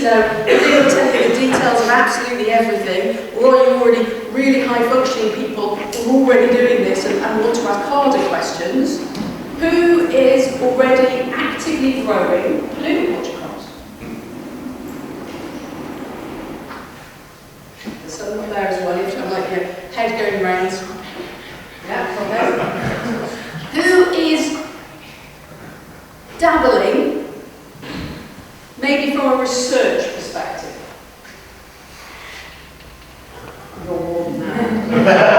to know, are they going to tell you the details of absolutely everything, or are you already really high-functioning people who are already doing this and want to ask harder questions? Who is already actively growing paludiculture crops? There's someone there as well, you have to have like your head going round. Yeah, from there. Who is dabbling, maybe from a research perspective? You're more than that.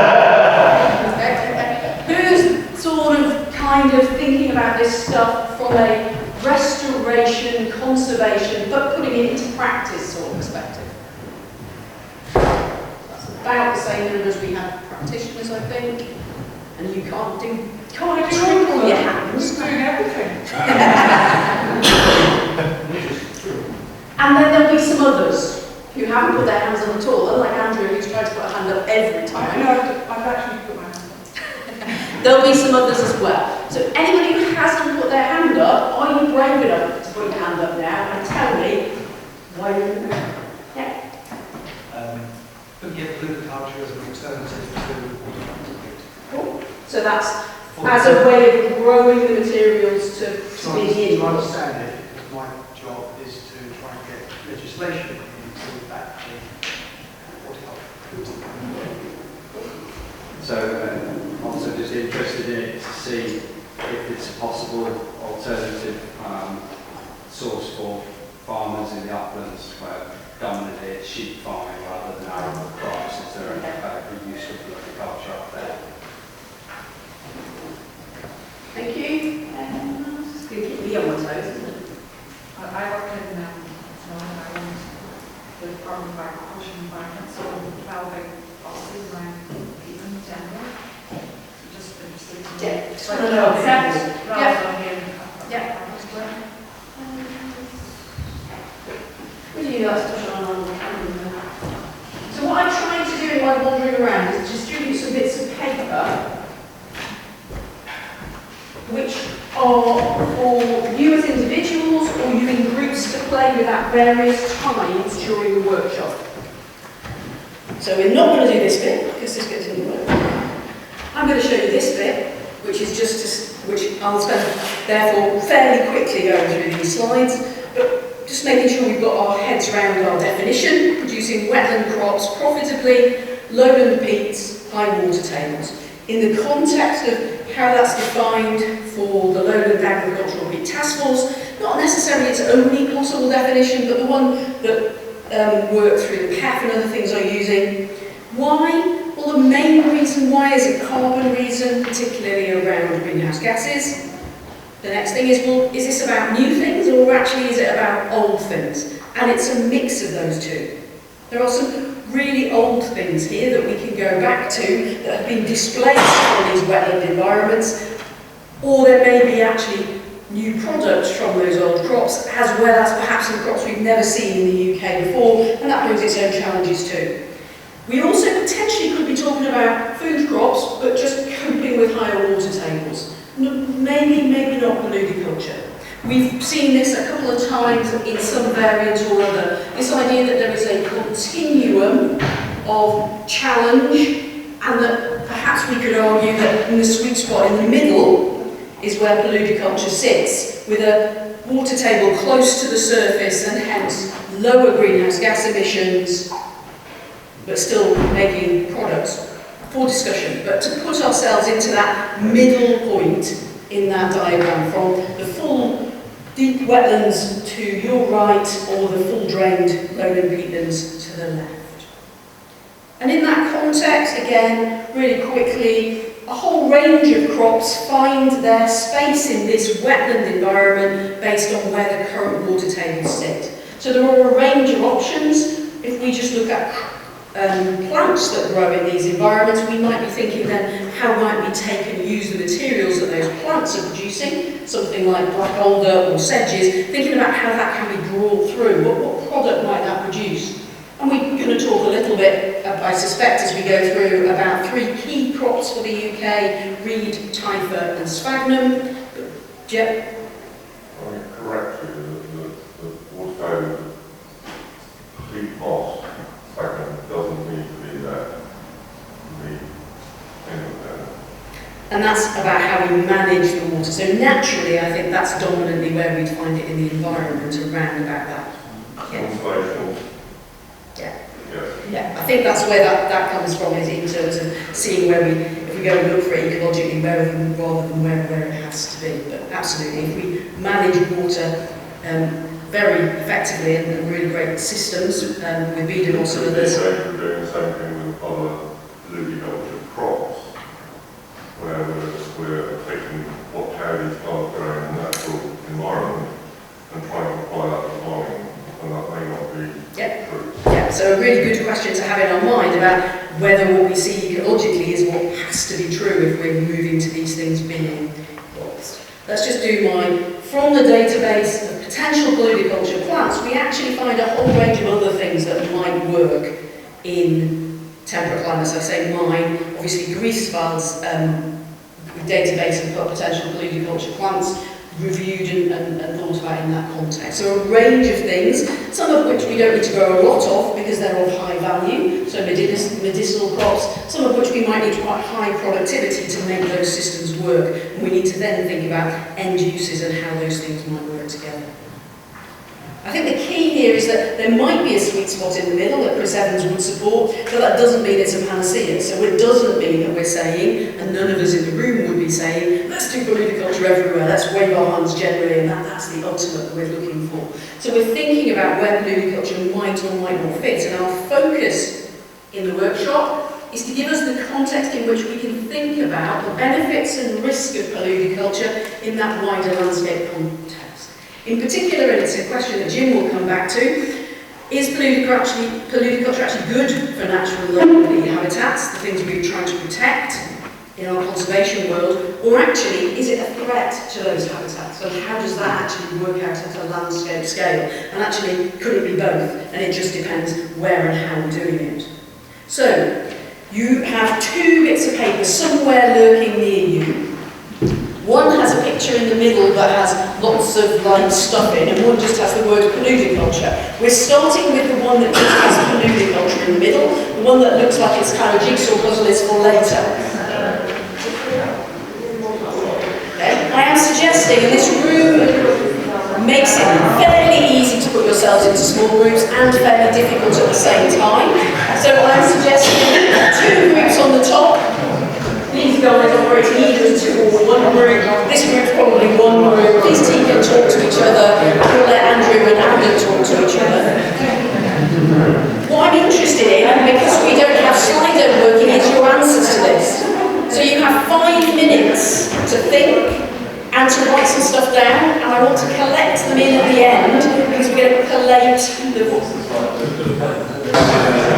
Who's sort of kind of thinking about this stuff from a restoration, conservation, but putting it into practice sort of perspective? That's about the same number as we have practitioners, I think. And you can't triple your hands. Doing everything. And then there'll be some others who haven't put their hands up at all, unlike Andrew, who's tried to put a hand up every time. No, I've actually put my hand up. There'll be some others as well. So anybody who hasn't put their hand up, are you brave enough to put your hand up now and tell me why you're doing it? Yeah. Looking at paludiculture as an alternative to Cool. So that's as a way of growing the materials to be in. To understand it, because my job is to try and get legislation into that horticulture. So also just interested in it to see if it's a possible alternative source for farmers in the uplands where dominantly it's sheep farming rather than arable crops. Is there a use of paludiculture up there? Thank you. Just going to keep me on my toes, isn't it? I work in Northern Ireland with urban agriculture environment, so developing policies around Peatland in general. Just interested to Yeah, know. just want to know Concept rather Yeah. than hearing. Yeah. Would you like to touch on? So what I'm trying to do while wandering around is distribute some bits of paper which are for you as individuals or you in groups to play with at various times during the workshop. So we're not going to do this bit because this bit's in the work. I'm going to show you this bit, which is which I'll spend therefore fairly quickly going through these slides, but just making sure we've got our heads around our definition: producing wetland crops profitably, lowland peats, high water tables. In the context of how that's defined for the Lowland Agricultural Peat Task Force, not necessarily its only possible definition, but the one that worked through the PEF and other things are using. Why? Well, the main reason why is a carbon reason, particularly around greenhouse gases. The next thing is, well, is this about new things or actually is it about old things? And it's a mix of those two. There are some really old things here that we can go back to that have been displaced from these wetland environments, or there may be actually new products from those old crops, as well as perhaps some crops we've never seen in the UK before, and that brings its own challenges too. We also potentially could be talking about food crops, but just coping with higher water tables. Maybe not paludiculture. We've seen this a couple of times in some variant or other. This idea that there is a continuum of challenge, and that perhaps we could argue that in the sweet spot in the middle is where paludiculture sits, with a water table close to the surface and hence lower greenhouse gas emissions, but still making products for discussion. But to put ourselves into that middle point in that diagram, from the full deep wetlands to your right, or the full drained lowland peatlands to the left. And in that context, again, really quickly, a whole range of crops find their space in this wetland environment based on where the current water tables sit. So there are a range of options. If we just look at plants that grow in these environments, we might be thinking then, how might we take and use the materials that those plants are producing, something like black alder or sedges, thinking about how that can be brought through, what product might that produce. And we're going to talk a little bit, I suspect, as we go through, about 3 key crops for the UK: reed, typha and sphagnum. Jep? I correct you, the water table and that's about how we manage the water. So naturally, I think that's dominantly where we'd find it in the environment, around about that. Yeah, I think that's where that comes from, is in terms of seeing where if we go and look for it ecologically, rather than where it has to be. But absolutely, if we manage water very effectively and really great systems with Peat and also others. We're doing the same thing with other paludiculture crops, where we're taking how these plants grow in a natural environment and trying to apply that to farming, and that may not be true. Yeah, so a really good question to have in our mind about whether what we see ecologically is what has to be true if we're moving to these things being lost. Let's just do mine. From the database of potential paludiculture plants, we actually find a whole range of other things that might work in temperate climates. I say mine, obviously Greifswald's database of potential paludiculture plants reviewed and thought about in that context. So a range of things, some of which we don't need to grow a lot of because they're of high value, so medicinal crops, some of which we might need quite high productivity to make those systems work, and we need to then think about end uses and how those things might work together. I think the key here is that there might be a sweet spot in the middle that Chris Evans would support, but that doesn't mean it's a panacea. So it doesn't mean that we're saying, and none of us in the room would be saying, let's do paludiculture everywhere, let's wave our hands generally, and that's the ultimate that we're looking for. So we're thinking about where paludiculture might or might not fit, and our focus in the workshop is to give us the context in which we can think about the benefits and risk of paludiculture in that wider landscape context. In particular, and it's a question that Jim will come back to, is paludiculture actually good for natural lovely habitats, the things we're trying to protect in our conservation world, or actually is it a threat to those habitats? So how does that actually work out at a landscape scale? And actually, could it be both? And it just depends where and how we're doing it. So, you have two bits of paper somewhere lurking near you. One has a picture in the middle that has lots of stuff in, and one just has the word paludiculture. We're starting with the one that just has paludiculture in the middle. The one that looks like it's kind of jigsaw puzzle is for later. Okay. I am suggesting, and this room makes it fairly easy to put yourselves into small groups and fairly difficult at the same time. So I'm suggesting 2 groups on the top. These guys operating either as 2 or 1 group. This group's probably 1 group. These team can talk to each other. We'll let Andrew and Amanda talk to each other. What I'm interested in, and because we don't have Slido working, is your answers to this. So you have 5 minutes to think and to write some stuff down, and I want to collect them in at the end because we're going to collate the book.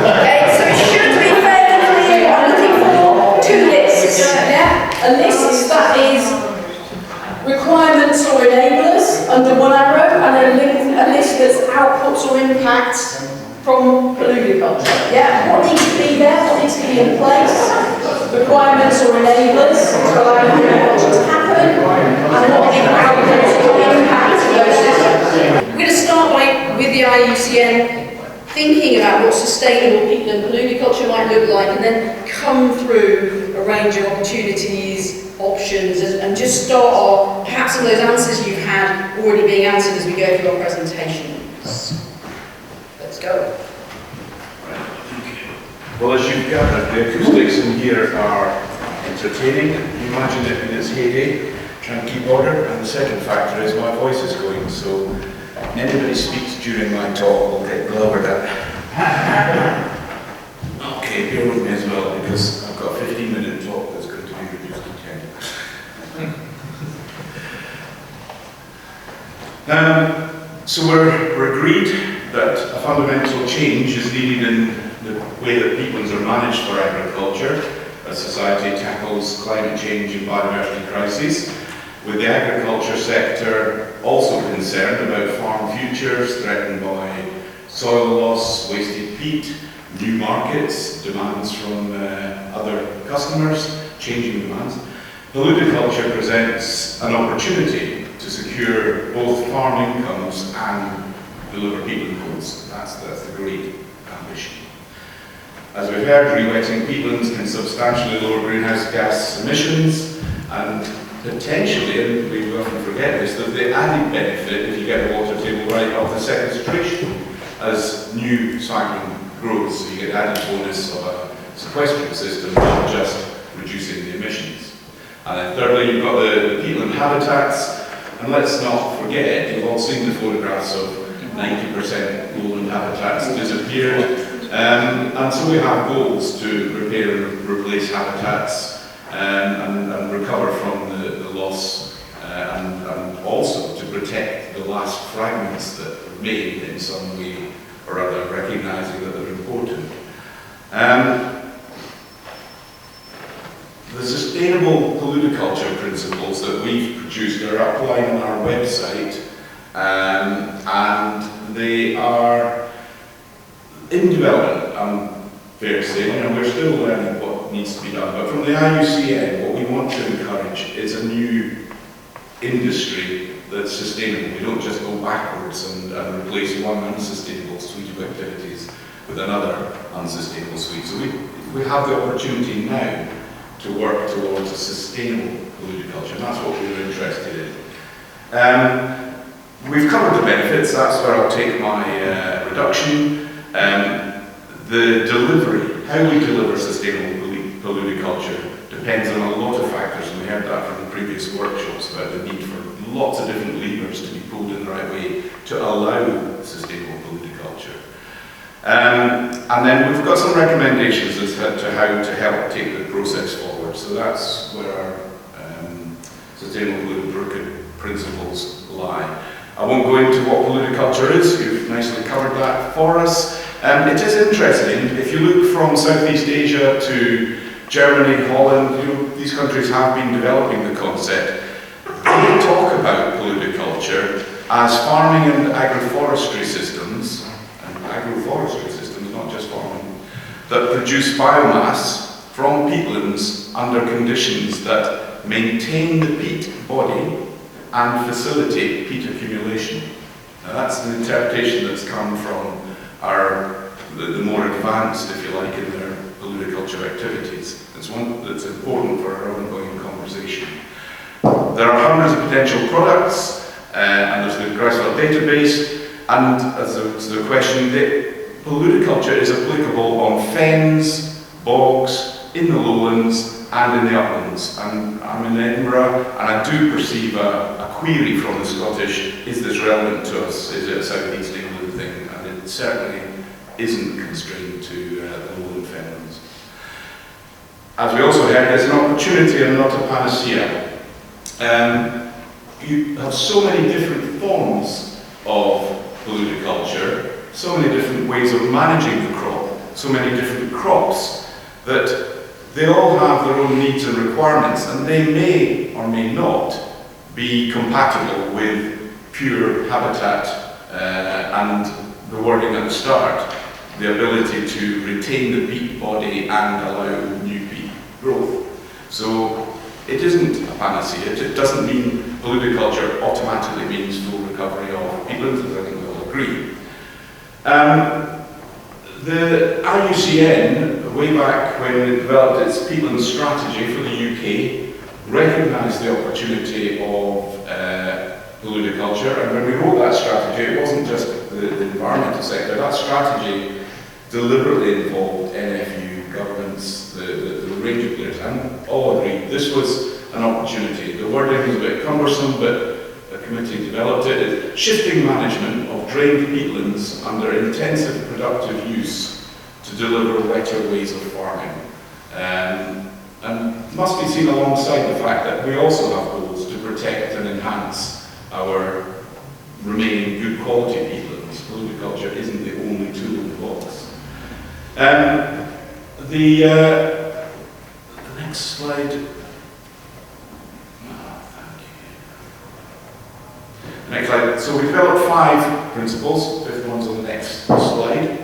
Okay, so it should be fairly clear. I'm looking for 2 lists. Yeah? A list that is requirements or enablers under 1 arrow, and a list that's outputs or impacts from paludiculture. Yeah? What needs to be there? What needs to be in place? Requirements or enablers to allow paludiculture to happen, and what the outputs or impacts of those systems. We're going to start with the IUCN thinking about what sustainable peatland paludiculture might look like, and then come through a range of opportunities, options, and just start off perhaps some of those answers you've had already being answered as we go through our presentations. Let's go. Well, as you've gathered, the acoustics in here are entertaining. Imagine it in its heyday, trying to keep order. And the second factor is my voice is going, so anybody speaks during my talk will get glowered at. Okay, bear with me as well, because I've got a 15-minute talk that's going to be reduced to 10. So we're agreed that a fundamental change is needed in the way that peatlands are managed for agriculture as society tackles climate change and biodiversity crises, with the agriculture sector also concerned about farm futures threatened by soil loss, wasted peat, new markets, demands from other customers, changing demands. Paludiculture presents an opportunity to secure both farm incomes and deliver peatland goods. That's the great ambition. As we've heard, rewetting peatlands can substantially lower greenhouse gas emissions And potentially, and we often forget this, that the added benefit, if you get a water table right, of the sequestration as new cycling grows, so you get added bonus of a sequestering system, not just reducing the emissions. And then thirdly, you've got the peatland habitats, and let's not forget, you've all seen the photographs of 90% lowland habitats disappeared, and so we have goals to repair and replace habitats and recover from the loss, and also to protect the last fragments that remain in some way or other, recognising that they're important. The sustainable paludiculture principles that we've produced are outlined on our website, and they are in development, I'm fair to say, and we're still learning what needs to be done. But from the IUCN, what we want to encourage is a new industry that's sustainable. We don't just go backwards and replace one unsustainable suite of activities with another unsustainable suite. So we have the opportunity now to work towards a sustainable paludiculture, and that's what we're interested in. We've covered the benefits, that's where I'll take my reduction. The delivery, how we deliver sustainable paludiculture depends on a lot of factors, and we heard that from the previous workshops about the need for lots of different levers to be pulled in the right way to allow sustainable paludiculture. And then we've got some recommendations as to how to help take the process forward. So that's where our sustainable paludiculture principles lie. I won't go into what paludiculture is, you've nicely covered that for us. It is interesting, if you look from Southeast Asia to Germany, Holland, these countries have been developing the concept. They talk about paludiculture as farming and agroforestry systems, not just farming, that produce biomass from peatlands under conditions that maintain the peat body and facilitate peat accumulation. Now that's the interpretation that's come from the more advanced, if you like, in their paludiculture activities. It's one that's important for our ongoing conversation. There are hundreds of potential products, and there's the Greifswald database, and as the question, paludiculture is applicable on fens, bogs, in the lowlands, and in the uplands. And I'm in Edinburgh, and I do perceive a query from the Scottish, is this relevant to us? Is it a South East England thing? And it certainly isn't constrained to the lowland fenlands. As we also heard, there's an opportunity and not a panacea. You have so many different forms of paludiculture, so many different ways of managing the crop, so many different crops, that they all have their own needs and requirements, and they may or may not be compatible with pure habitat and the wording at the start, the ability to retain the peat body and allow new peat growth. So it isn't a panacea. It doesn't mean paludiculture automatically means full recovery of peatlands, as I think we all agree. The IUCN, way back when it developed its peatland strategy for the UK, recognised the opportunity of paludiculture, and when we wrote that strategy, it wasn't just the environmental sector. That strategy deliberately involved NFU, governments, the range of players, and all agreed this was an opportunity. The wording was a bit cumbersome, but the committee developed it. It's shifting management of drained peatlands under intensive productive use to deliver better ways of farming. And must be seen alongside the fact that we also have goals to protect and enhance our remaining good quality peatlands. Paludiculture isn't the only tool in the box. The next slide. Next slide. So we developed 5 principles. Fifth one's on the next slide.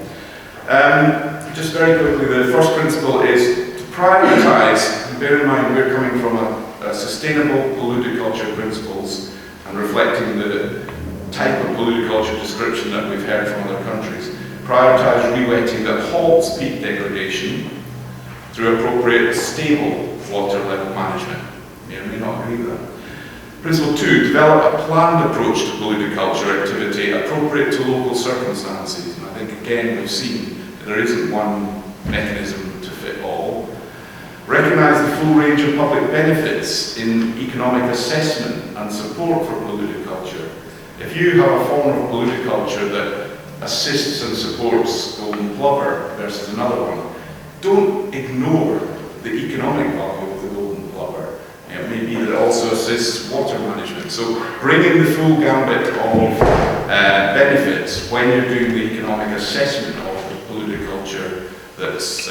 Just very quickly, the first principle is to prioritise, and bear in mind we're coming from a sustainable paludiculture principles and reflecting the type of paludiculture description that we've heard from other countries. Prioritise rewetting that halts peat degradation through appropriate stable water level management. may or may not agree with that. Principle 2, develop a planned approach to paludiculture activity appropriate to local circumstances. And I think again we've seen that there isn't one mechanism to fit all. Recognise the full range of public benefits in economic assessment and support for paludiculture. If you have a form of paludiculture that assists and supports golden plover versus another one, don't ignore the economic value of the golden plover. It may be that it also assists water management. So bring in the full gambit of benefits when you're doing the economic assessment of the paludiculture that's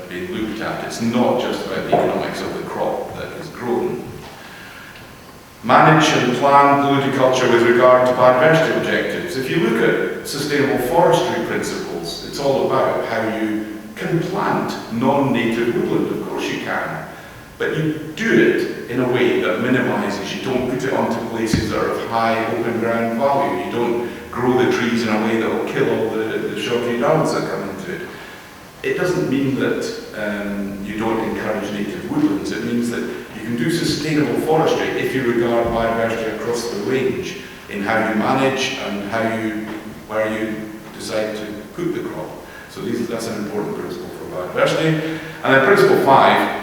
being looked at. It's not just about the economics of the crop that is grown. Manage and plan paludiculture with regard to biodiversity objectives. If you look at sustainable forestry principles, it's all about how you can plant non-native woodland. Of course you can. But you do it in a way that minimises. You don't put it onto places that are of high open ground value. You don't grow the trees in a way that will kill all the shrubbery downs that come into it. It doesn't mean that you don't encourage native woodlands. It means that you can do sustainable forestry if you regard biodiversity across the range in how you manage and where you decide to put the crop. So that's an important principle for biodiversity. And then principle 5,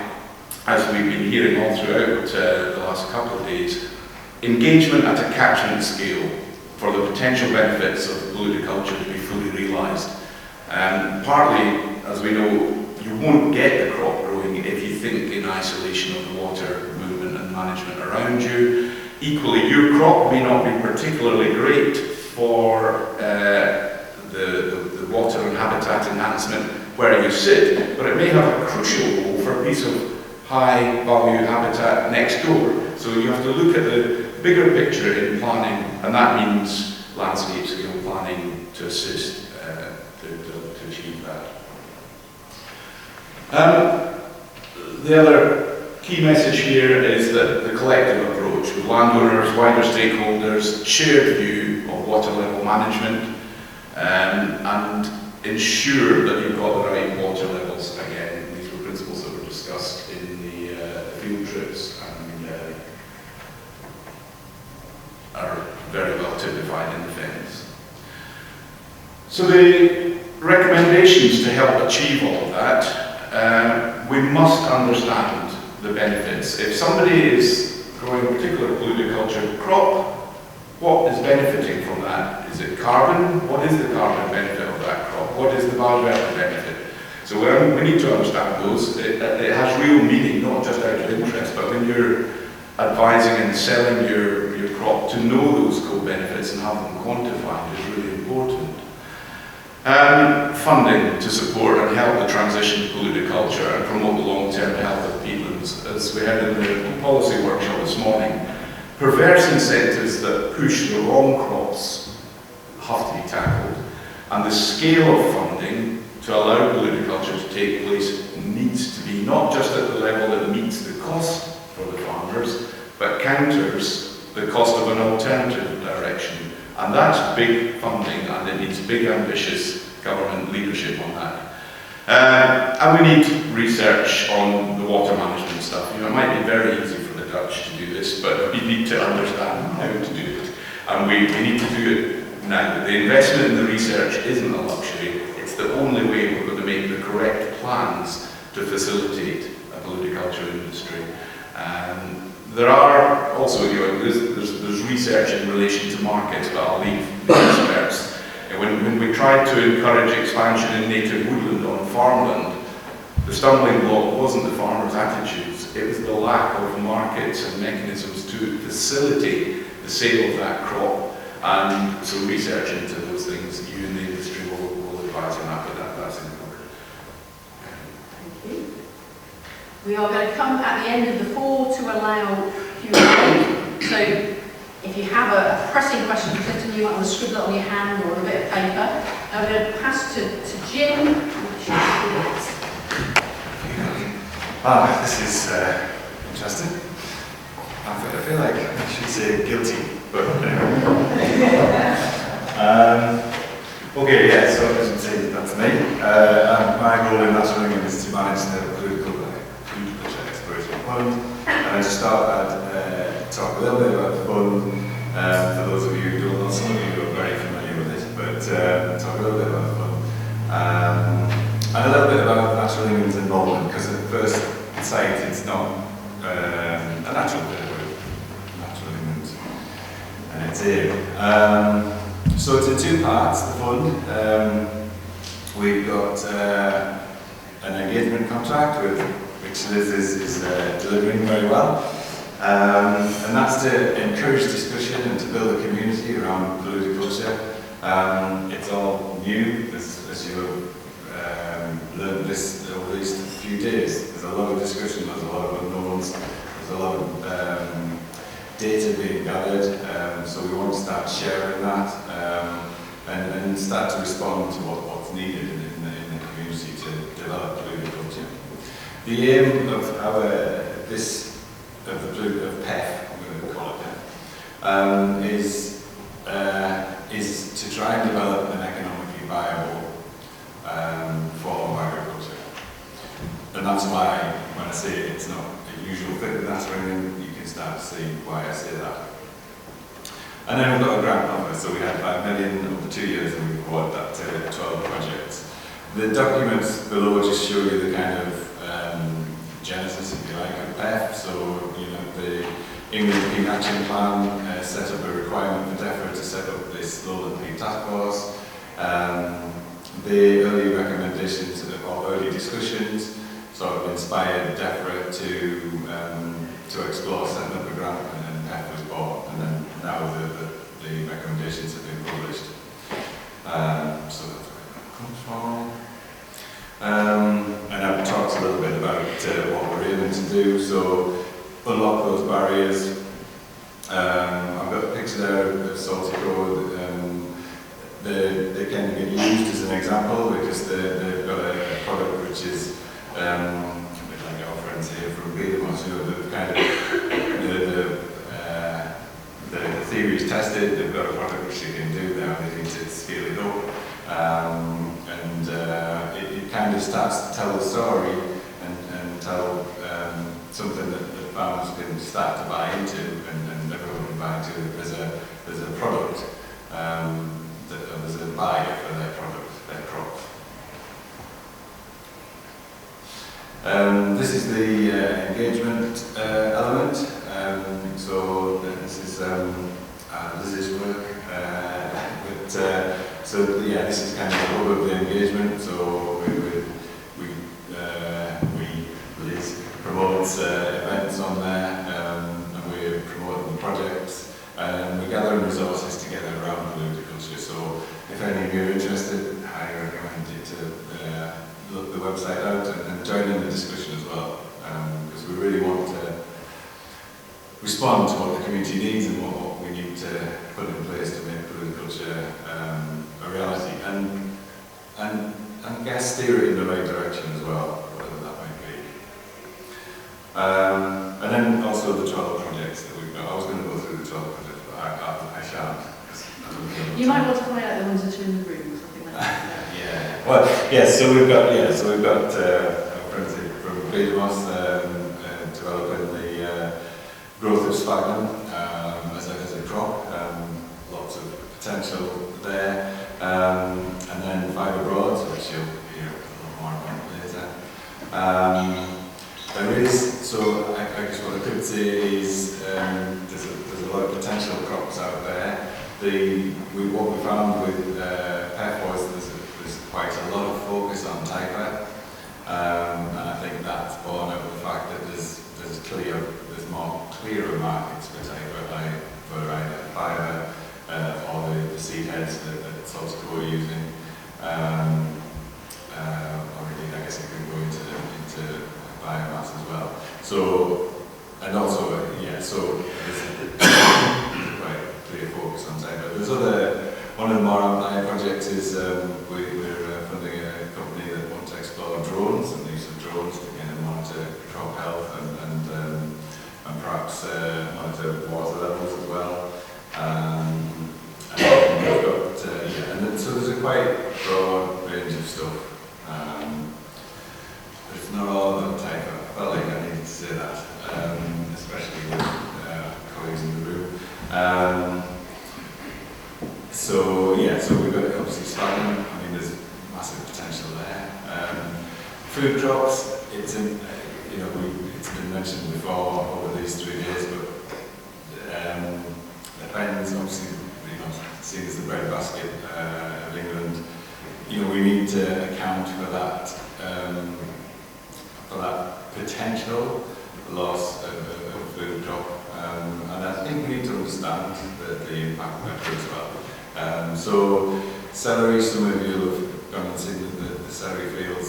as we've been hearing all throughout the last couple of days, engagement at a catchment scale for the potential benefits of paludiculture to be fully realised. Partly, as we know, you won't get the crop growing if you think in isolation of the water movement and management around you. Equally, your crop may not be particularly great for the water and habitat enhancement where you sit, but it may have a crucial role for a piece of high value habitat next door. So you have to look at the bigger picture in planning, and that means landscape scale planning to assist to achieve that. The other key message here is that the collective approach with landowners, wider stakeholders, shared view of water level management, and ensure that you've got the right water levels. Again, these were principles that were discussed in the field trips and are very well typified in the fence. So the recommendations to help achieve all of that, we must understand the benefits. If somebody is growing a particular paludiculture crop, what is benefiting from that? Is it carbon? What is the carbon benefit of that crop? What is the biodiversity benefit? So we need to understand those. It has real meaning, not just out of interest, but when you're advising and selling your crop, to know those co-benefits and have them quantified is really important. Funding to support and help the transition to paludiculture and promote the long-term health of peatlands. As we heard in the policy workshop this morning, perverse incentives that push the wrong crops have to be tackled, and the scale of funding to allow paludiculture to take place needs to be not just at the level that meets the cost for the farmers, but counters the cost of an alternative direction. And that's big funding, and it needs big, ambitious government leadership on that. And we need research on the water management stuff. You know, it might be very easy for the Dutch to do this, but we need to understand how to do it. And we need to do it now. The investment in the research isn't a luxury. It's the only way we're going to make the correct plans to facilitate a paludiculture industry. There are also, there's research in relation to markets, but I'll leave the experts. When we tried to encourage expansion in native woodland on farmland, the stumbling block wasn't the farmers' attitudes, it was the lack of markets and mechanisms to facilitate the sale of that crop. And so research into those things, you in the industry will advise on that, but that's important. Thank you. We are going to come at the end of the floor to allow Q&A. So if you have a pressing question, you might want to scribble it on your hand or on a bit of paper. I'm going to pass to Jim. This is interesting. I feel like I should say guilty, but anyway. Okay, yeah, so as you say, that's me. My role in natural living is to manage the political exploration of the pond. And I just thought I'd talk a little bit about the fund. For those of you who don't know, some of you are very familiar with it, but talk a little bit about the fund. And a little bit about Natural England's involvement, because at first sight it's not a natural bit of Natural England and its aim. So it's in two parts, the fund. We've got an engagement contract which Liz is delivering very well. And that's to encourage discussion and to build a community around Paludiculture. It's all new, as you have learned this over these few days. There's a lot of discussion, there's a lot of unknowns, there's a lot of data being gathered, so we want to start sharing that and start to respond to what's needed in the community to develop Paludiculture. The aim of of PEF, I'm going to call it that, is to try and develop an economically viable form of agriculture. And that's why, when I say it's not a usual fit with Natural England, you can start to see why I say that. And then we've got a grant offer, so we had 5 million over 2 years and we've awarded that to 12 projects. The documents below just show you the kind of genesis, if you like, of PEF. So, the England Peat Action Plan set up a requirement for DEFRA to set up this lowland peat task force. The early recommendations or early discussions sort of inspired DEFRA to explore setting up a grant, and then PEF was bought, and then now the recommendations have been published. So that's where that comes from. And I've talked a little bit about what we're aiming to do, so unlock those barriers. I've got a picture there of Saltico. They can get used as an example because they've got a product which is a bit like our friends here from Peat, the kind of the theory is tested. They've got a product which they can do now. They need to scale it up. It kind of starts to tell the story and tell something that farmers can start to buy into, and everyone can buy into. There's a product, there's a buyer for their product, their crops. This is the engagement element. So this is work. So yeah, this is kind of the hub of the engagement. So Liz promotes events on there, and we're promoting the projects, and we're gathering resources together around Paludiculture. So if any of you are interested, I recommend you to look the website out and join in the discussion as well, because we really want to respond to what the community needs and what we need to put in place to make Paludiculture a reality, and guess steer it in the right direction as well, whatever that might be. And then also the 12 projects that we've got. I was going to go through the 12 projects, but I shan't. You might want to point out the ones that are in the room or something like that. Yeah. Well, yes. So we've got our friends from Peatland developing the growth of sphagnum as a crop. Lots of potential there. And then fibre broads, which you'll hear a little more about later. There is, so I guess what I could say is there's a lot of potential crops out there. What we found with PEF was there's quite a lot of focus on typer, and I think that's born out of the fact that there's more clearer markets for typer, like for either fibre or the seed heads that Saltico are using. Or indeed, I guess it could go into biomass as well. So, and also, so there's quite clear focus on typer. There's one of the more outlying projects is we're funding a company that wants to explore drones and the use of drones to kind of monitor crop health and perhaps monitor water levels as well. And we've got, so there's a quite broad range of stuff. But it's not all about type. I felt like I needed to say that. massive potential there. Food crops, it's in, it's been mentioned before over these 3 days, but depends, obviously, seen as the breadbasket of England. We need to account for that potential loss of food crop, and I think we need to understand the impact of that as well. So celery, some of you have gone and seen the celery fields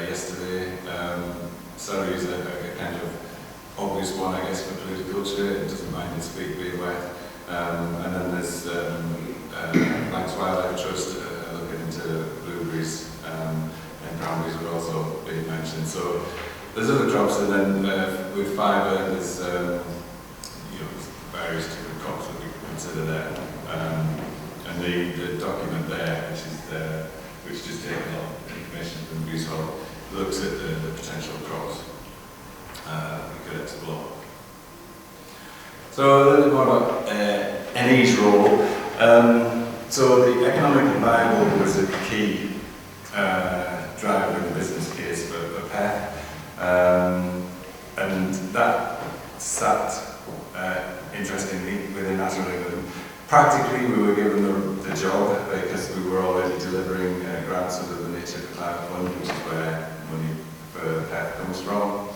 yesterday. Celery is a kind of obvious one, I guess, for Paludiculture. It doesn't mind its feet being wet. And then there's Blank's Wildlife Trust looking into blueberries, and cranberries were also being mentioned. So there's other crops, and then with fibre, there's various different crops that we can consider there. And the document there, which just takes a lot of information from Greasewell, looks at the potential crops we could explore. So a little bit more about NE's role. So the economically viable was a key driver in the business case for PET, and that sat interestingly within National England. Practically, we were given the job because we were already delivering grants under the Nature for Climate Fund, which is where money for PET comes from.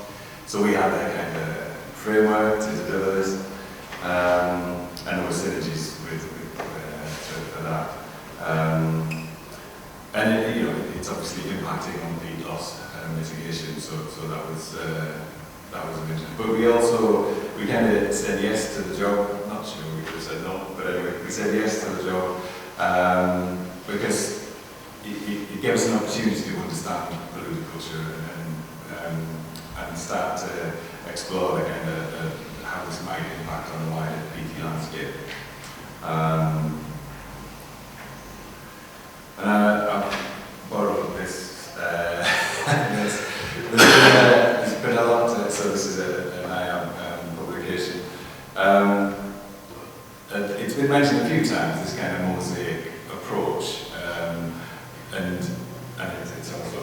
So we had a kind of framework to deliver this, and there were synergies for that. And it's obviously impacting on peat loss mitigation, so that was of interest. But we kind of said yes to the job. Not sure we could have said no, but anyway, we said yes to the job because it gave us an opportunity to understand Paludiculture and start to explore the kind of how this might impact on the wider peaty landscape. And I've borrowed this. There's been a lot, so this is an IAM publication. It's been mentioned a few times, this kind of mosaic approach, and it's also,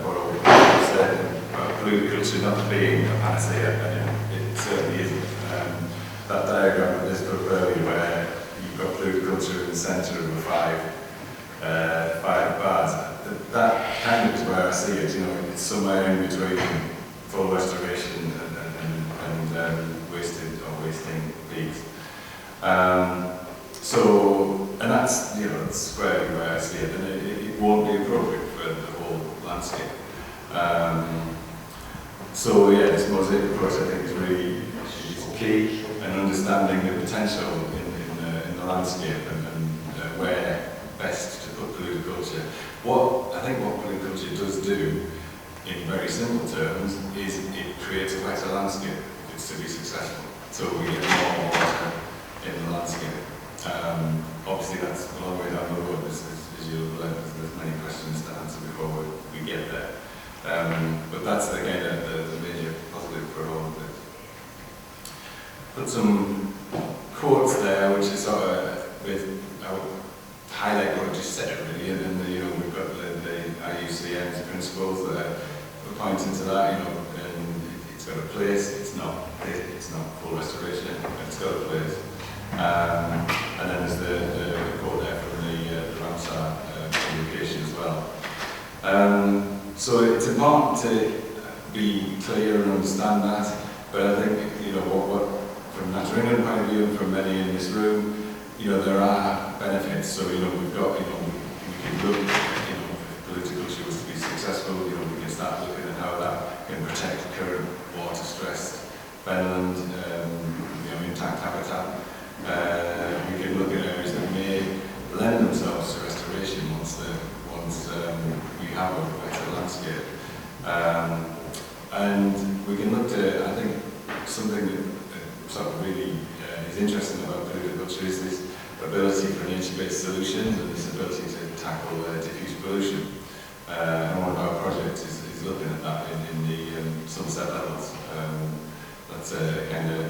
borrowed said about Paludiculture not being a panacea, and it certainly isn't. That diagram that Liz put up earlier, where you've got Paludiculture in the centre of the five bars, that kind of is where I see it. It's somewhere in between full restoration and wasting peat. And that's squarely where I see it, and it won't be appropriate for the whole landscape. This mosaic approach, I think, is really key, and understanding the potential in the landscape and where best to put Paludiculture. I think what Paludiculture does do, in very simple terms, is it creates a wetter landscape if it's to be successful. So we get more water in the landscape. Obviously that's a long way down the road, as you'll learn. There's many questions to answer before we get there. But that's the kind of the major positive for all of it. Put some quotes there, which is sort of I would highlight what I just said really, and then we've got the IUCN's principles that are pointing to that, and it's got a place. It's not full restoration. It's got a place. And then there's the quote there from the Ramsar publication as well. So it's important to be clear and understand that, but I think, what from National England point of view and from many in this room, there are benefits. So, we've got, we can look, if Paludiculture was to be successful, we can start looking at how that can protect current water-stressed fenland, intact habitat. We can look at areas that may lend themselves to restoration once we have a better landscape. And we can look to, I think, something that sort of really is interesting about Paludiculture is this ability for nature-based solutions and this ability to tackle diffuse pollution. And one of our projects is looking at that in the sunset levels. That's a kind of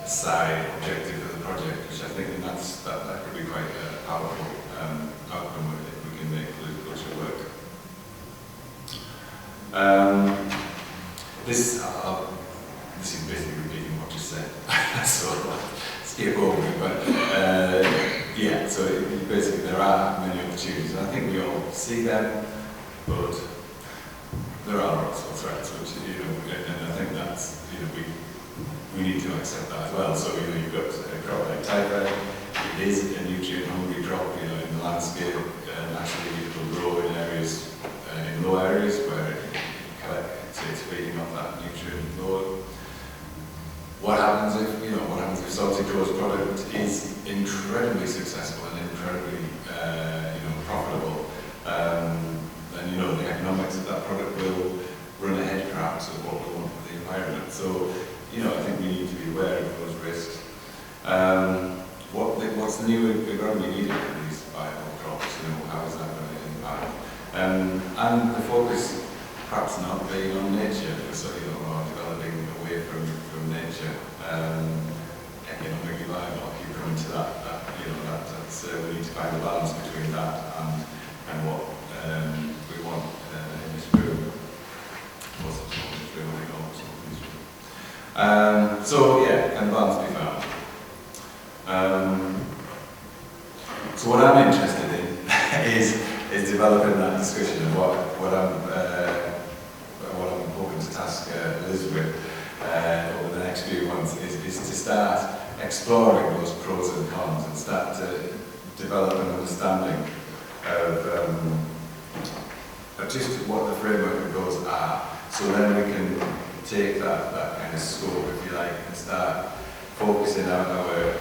side objective of the project, which I think that could be quite a powerful outcome if we can make aren't many opportunities. And I think we all see them, but there are also threats, which, you know, and I think that's, you know, we need to accept that as well. So, you know, you've got a crop like typhoid, it is a nutrient-hungry crop, you know, in the landscape. Naturally, it will grow in areas, in low areas where it's feeding off that nutrient load. What happens if, you know, what happens if Salty-Crow's product is incredibly successful and incredibly, you know, profitable? Then, you know, the economics of that product will run ahead perhaps of what we want for the environment. So, you know, I think we need to be aware of those risks. What's the new agronomy needed for these viable crops? You know, how is that going to impact? And the focus perhaps not being on nature, so, you know, or developing away from nature. Economically viable, I'll keep coming to that, you know, that's we need to find a balance between that and what we want in this room. Most of this room, I think almost all of this room. So yeah, can the balance be found? So what I'm interested in is developing that discussion, and what I'm hoping to task Liz with over the next few months is to start exploring those pros and cons and start to develop an understanding of just what the framework of goals are. So then we can take that kind of scope, if you like, and start focusing our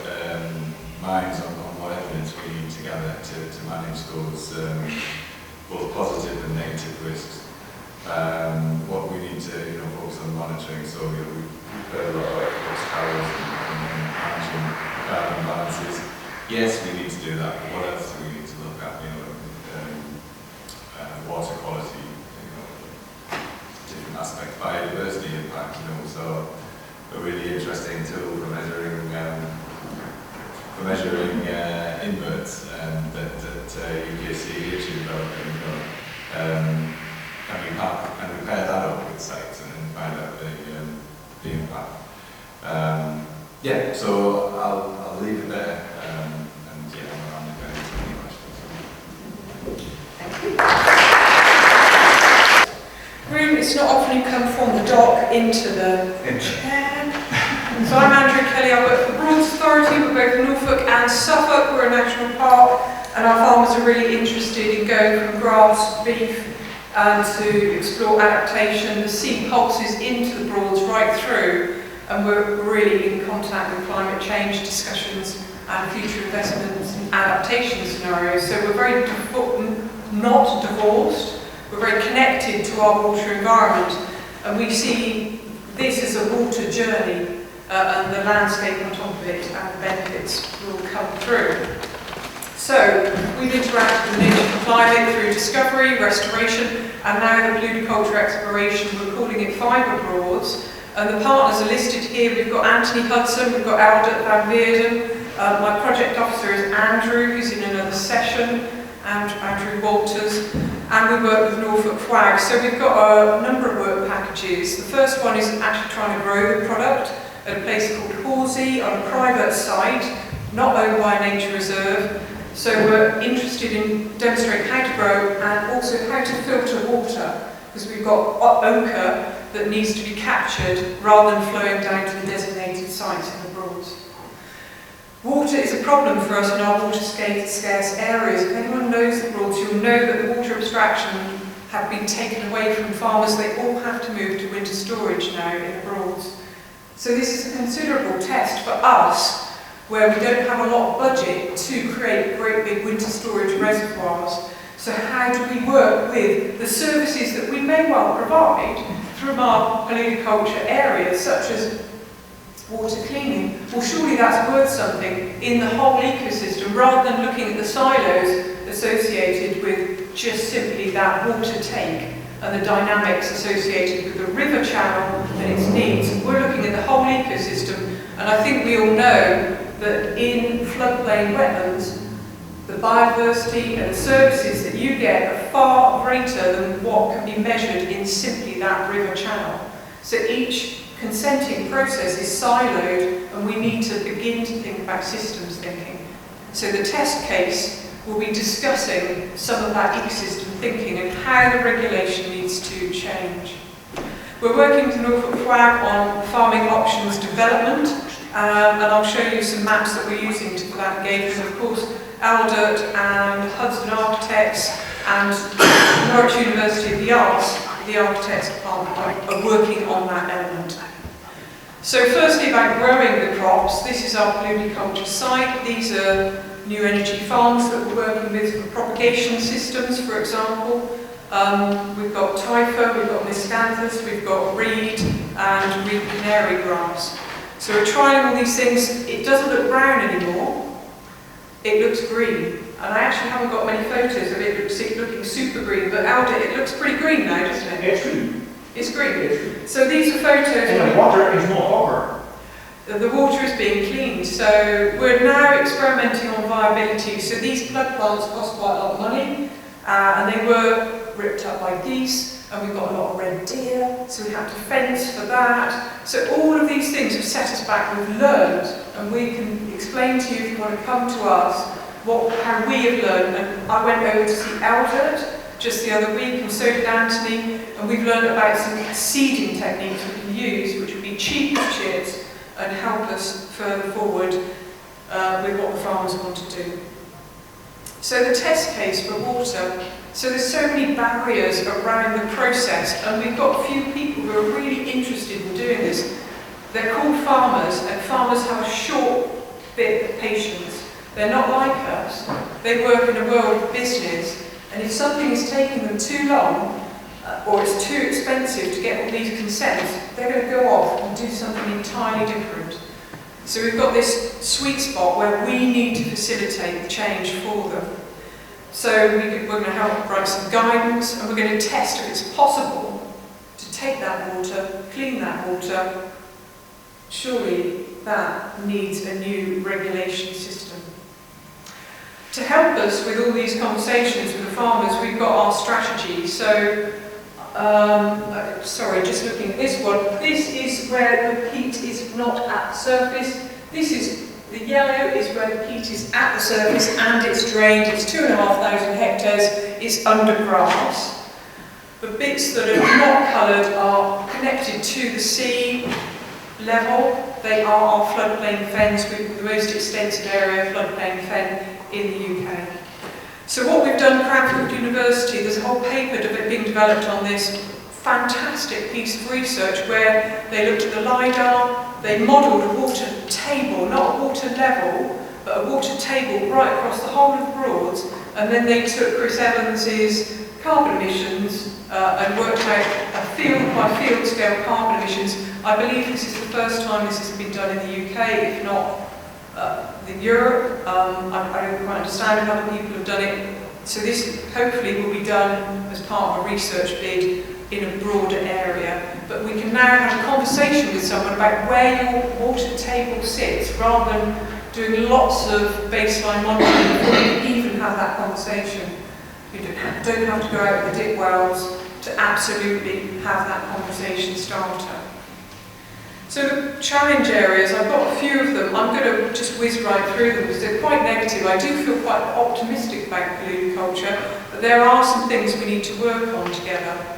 minds on what evidence we need to gather to manage those both positive and negative risks. What we need to, you know, focus on monitoring. So, you know, we've heard a lot about cross carriers and managing carbon balances. Yes, we need to do that, but what else do we need to look at? You know, water quality, you know, different aspects, biodiversity impact, you know, so a really interesting tool for measuring inverts that UKC actually developing, you know, and we pair that up with sites and then find out the impact. Yeah, so I'll leave it there, and yeah, I'm going to answer any questions. Thank you. Room, it's not often you come from the dock into the chair. So I'm Andrew Kelly, I work for the Broads Authority. We're both Norfolk and Suffolk. We're a national park, and our farmers are really interested in going from grass, beef, to explore adaptation. The sea pulses into the Broads right through, and we're really in contact with climate change discussions and future investments and adaptation scenarios. So we're very not divorced, we're very connected to our water environment, and we see this as a water journey, and the landscape on top of it and the benefits will come through. So we've interacted with nature and climate through discovery, restoration, and now the Paludiculture exploration. We're calling it Fibre Broads. And the partners are listed here. We've got Anthony Hudson, we've got Albert Van Veerden. My project officer is Andrew, who's in another session, and Andrew Walters. And we work with Norfolk Flag. So we've got a number of work packages. The first one is actually trying to grow the product at a place called Horsey on a private site, not owned by a nature reserve. So we're interested in demonstrating how to grow and also how to filter water, because we've got ochre that needs to be captured rather than flowing down to the designated sites in the Broads. Water is a problem for us in our water scarce areas. If anyone knows the Broads, you'll know that the water abstraction have been taken away from farmers. They all have to move to winter storage now in the Broads. So this is a considerable test for us, where we don't have a lot of budget to create great big winter storage reservoirs. So how do we work with the services that we may well provide from our paludiculture areas, such as water cleaning? Well, surely that's worth something in the whole ecosystem, rather than looking at the silos associated with just simply that water take and the dynamics associated with the river channel and its needs. We're looking at the whole ecosystem, and I think we all know that in floodplain wetlands, the biodiversity and the services that you get are far greater than what can be measured in simply that river channel. So each consenting process is siloed, and we need to begin to think about systems thinking. So the test case we'll be discussing some of that ecosystem thinking and how the regulation needs to change. We're working with Norfolk Flag on farming options development, and I'll show you some maps that we're using for that engagement. Of course, Aldert and Hudson Architects and Norwich University of the Arts, the architects department, are working on that element. So firstly, about growing the crops, this is our Paludiculture site. These are new energy farms that we're working with for propagation systems, for example. We've got typha, we've got miscanthus, we've got reed and reed canary grass. So we're trying all these things. It doesn't look brown anymore, it looks green. And I actually haven't got many photos of it looking super green, but out it looks pretty green now, doesn't it? It's green. It's green. It's green. So these are photos. And the water is not over. The water is being cleaned, so we're now experimenting on viability. So these flood plants cost quite a lot of money, and they were ripped up by geese, and we've got a lot of red deer, so we have to fence for that. So all of these things have set us back. We've learned, and we can explain to you if you want to come to us how we have learned. And I went over to see Albert just the other week, and so did Anthony, and we've learned about some seeding techniques we can use, which would be cheap as chips, and help us further forward with what the farmers want to do. So the test case for water, so there's so many barriers around the process, and we've got a few people who are really interested in doing this. They're called farmers, and farmers have a short bit of patience. They're not like us. They work in a world of business, and if something is taking them too long, or it's too expensive to get all these consents, they're going to go off and do something entirely different. So we've got this sweet spot where we need to facilitate the change for them. So we're going to help write some guidance, and we're going to test if it's possible to take that water, clean that water. Surely that needs a new regulation system. To help us with all these conversations with the farmers, we've got our strategy. So sorry, just looking at this one. This is where the peat is not at the surface. This is, the yellow is where the peat is at the surface and it's drained. It's 2,500 hectares. It's under grass. The bits that are not coloured are connected to the sea level. They are our floodplain fens, with the most extensive area of floodplain fen in the UK. So what we've done, Cranfield University, there's a whole paper being developed on this fantastic piece of research where they looked at the LiDAR, they modelled a water table, not a water level, but a water table right across the whole of the Broads, and then they took Chris Evans's carbon emissions and worked out a field-by-field scale carbon emissions. I believe this is the first time this has been done in the UK, if not in Europe. I don't quite understand if other people have done it. So this hopefully will be done as part of a research bid in a broader area. But we can now have a conversation with someone about where your water table sits, rather than doing lots of baseline modelling before you even have that conversation. You don't have to go out with the dip wells to absolutely have that conversation starter. So the challenge areas, I've got a few of them. I'm going to just whiz right through them because they're quite negative. I do feel quite optimistic about Paludiculture, but there are some things we need to work on together.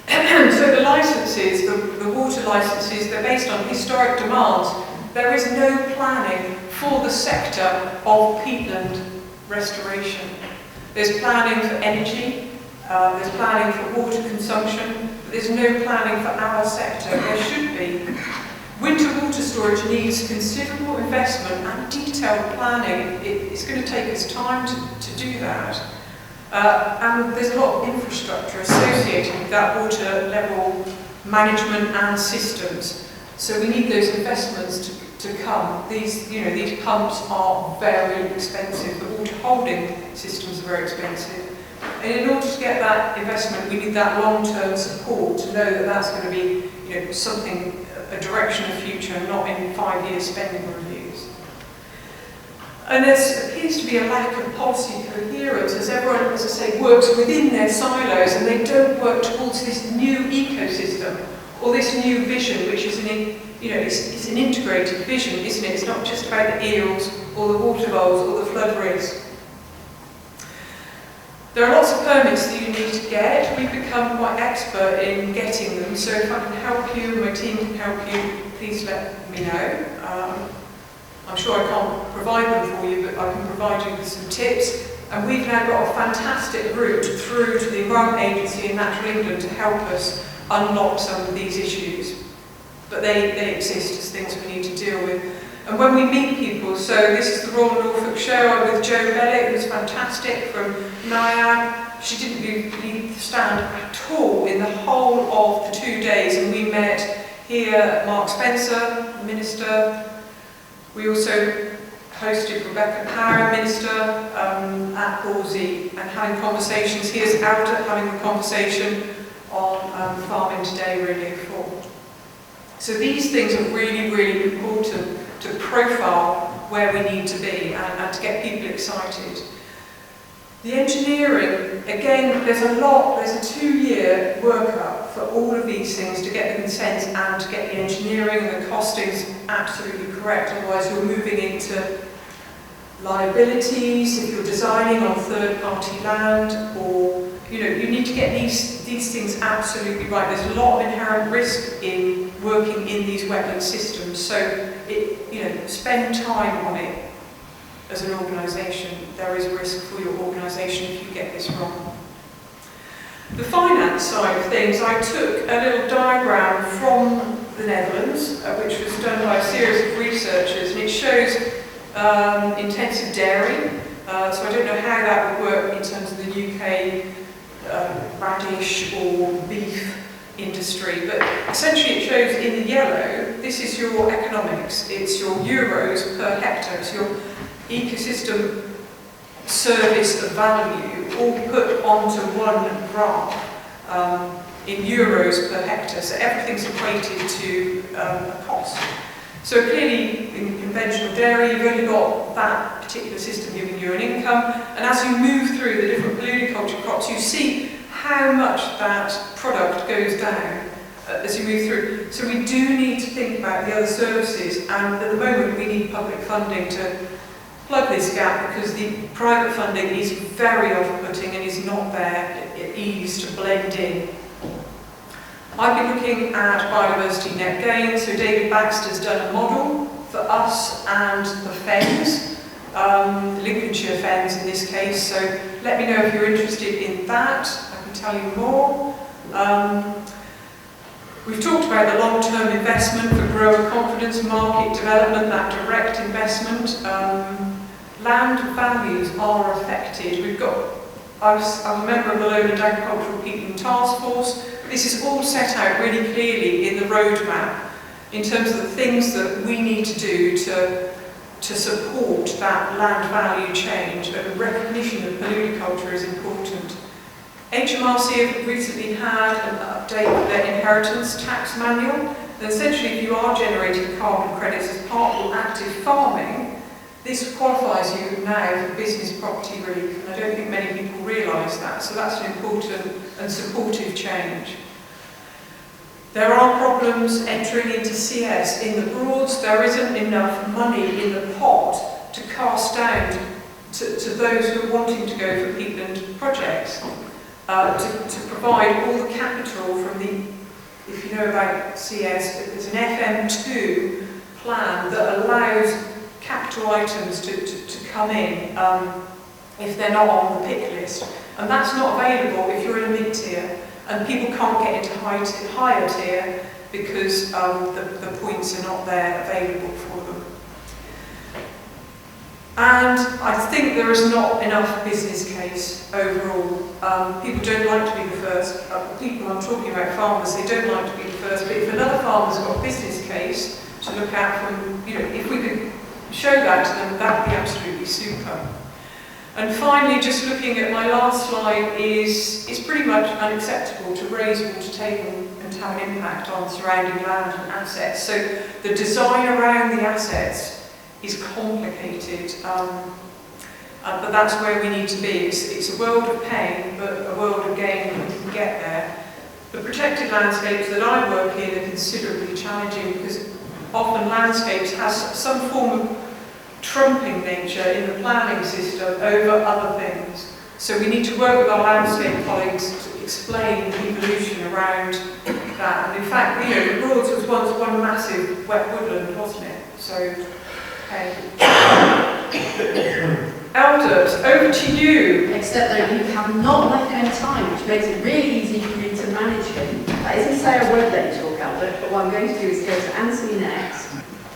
So the licences, the water licences, they're based on historic demands. There is no planning for the sector of peatland restoration. There's planning for energy, there's planning for water consumption, but there's no planning for our sector. There should be. Winter water storage needs considerable investment and detailed planning. It's going to take us time to do that. And there's a lot of infrastructure associated with that water level management and systems. So we need those investments to come. These pumps are very expensive. The water holding systems are very expensive. And in order to get that investment, we need that long-term support to know that that's going to be, something, a direction of future, and not in 5-year spending reviews. And there appears to be a lack of policy coherence as everyone, as I say, works within their silos and they don't work towards this new ecosystem or this new vision, which is it's an integrated vision, isn't it? It's not just about the eels or the water voles or the flood risk. There are lots of permits that you need to get. We've become quite expert in getting them, so if I can help you, my team can help you, please let me know. I'm sure I can't provide them for you, but I can provide you with some tips. And we've now got a fantastic route through to the Environment Agency in Natural England to help us unlock some of these issues. But they exist as things we need to deal with. And when we meet people, so this is the Royal Norfolk Show with Jo Bellick, who's fantastic from NIAB. She didn't leave the stand at all in the whole of the 2 days, and we met here Mark Spencer, the Minister. We also hosted Rebecca Power, Minister, at Ballsy, and having conversations. Here's Alda having a conversation on Farming Today Radio 4. So these things are really, really important to profile where we need to be and to get people excited. The engineering, again, there's a 2-year workup for all of these things to get the consents and to get the engineering and the costings absolutely correct, otherwise you're moving into liabilities if you're designing on third-party land, or you need to get these things absolutely right. There's a lot of inherent risk in working in these wetland systems, so spend time on it as an organisation. There is a risk for your organisation if you get this wrong. The finance side of things, I took a little diagram from the Netherlands, which was done by a series of researchers, and it shows intensive dairy. So I don't know how that would work in terms of the UK radish or beef industry, but essentially it shows in the yellow, this is your economics, it's your euros per hectare, it's your ecosystem service value all put onto one graph in euros per hectare, so everything's equated to a cost. So clearly in conventional dairy you've only got that particular system giving you an income, and as you move through the different paludiculture crops you see how much that product goes down as you move through. So we do need to think about the other services, and at the moment we need public funding to plug this gap because the private funding is very off-putting and is not there at ease to blend in. I've been looking at biodiversity net gain, so David Baxter's done a model for us and the fens, the Lincolnshire fens in this case, so let me know if you're interested in that. I can tell you more. We've talked about the long-term investment for grower confidence, market development, that direct investment. Land values are affected. I'm a member of the Lowland Agricultural Peatland Task Force. This is all set out really clearly in the roadmap in terms of the things that we need to do to support that land value change, and recognition of paludiculture is important. HMRC have recently had an update of their inheritance tax manual. And essentially, if you are generating carbon credits as part of active farming, this qualifies you now for business property relief, and I don't think many people realise that, so that's an important and supportive change. There are problems entering into CS in the Broads. There isn't enough money in the pot to cast down to those who are wanting to go for peatland projects, to provide all the capital from the, if you know about CS, there's an FM2 plan that allows capital items to come in if they're not on the pick list, and that's not available if you're in a mid-tier, and people can't get into higher tier because the points are not there available for them. And I think there is not enough business case overall. People don't like to be the first. People I'm talking about, farmers, they don't like to be the first, but if another farmer's got a business case to look at from, if we could show that to them, that would be absolutely super. And finally, just looking at my last slide, it's pretty much unacceptable to raise water table and to have an impact on surrounding land and assets. So the design around the assets is complicated, but that's where we need to be. It's a world of pain, but a world of gain if we can get there. The protected landscapes that I work in are considerably challenging because often landscapes has some form of trumping nature in the planning system over other things. So we need to work with our landscape colleagues to explain the evolution around that. And in fact, you know, the Broads was once one massive wet woodland, wasn't it? So, okay. Elders, over to you. Except that you have not left any time, which makes it really easy for you to manage him. That isn't to say I won't let you talk, Albert, but what I'm going to do is go to Anthony next.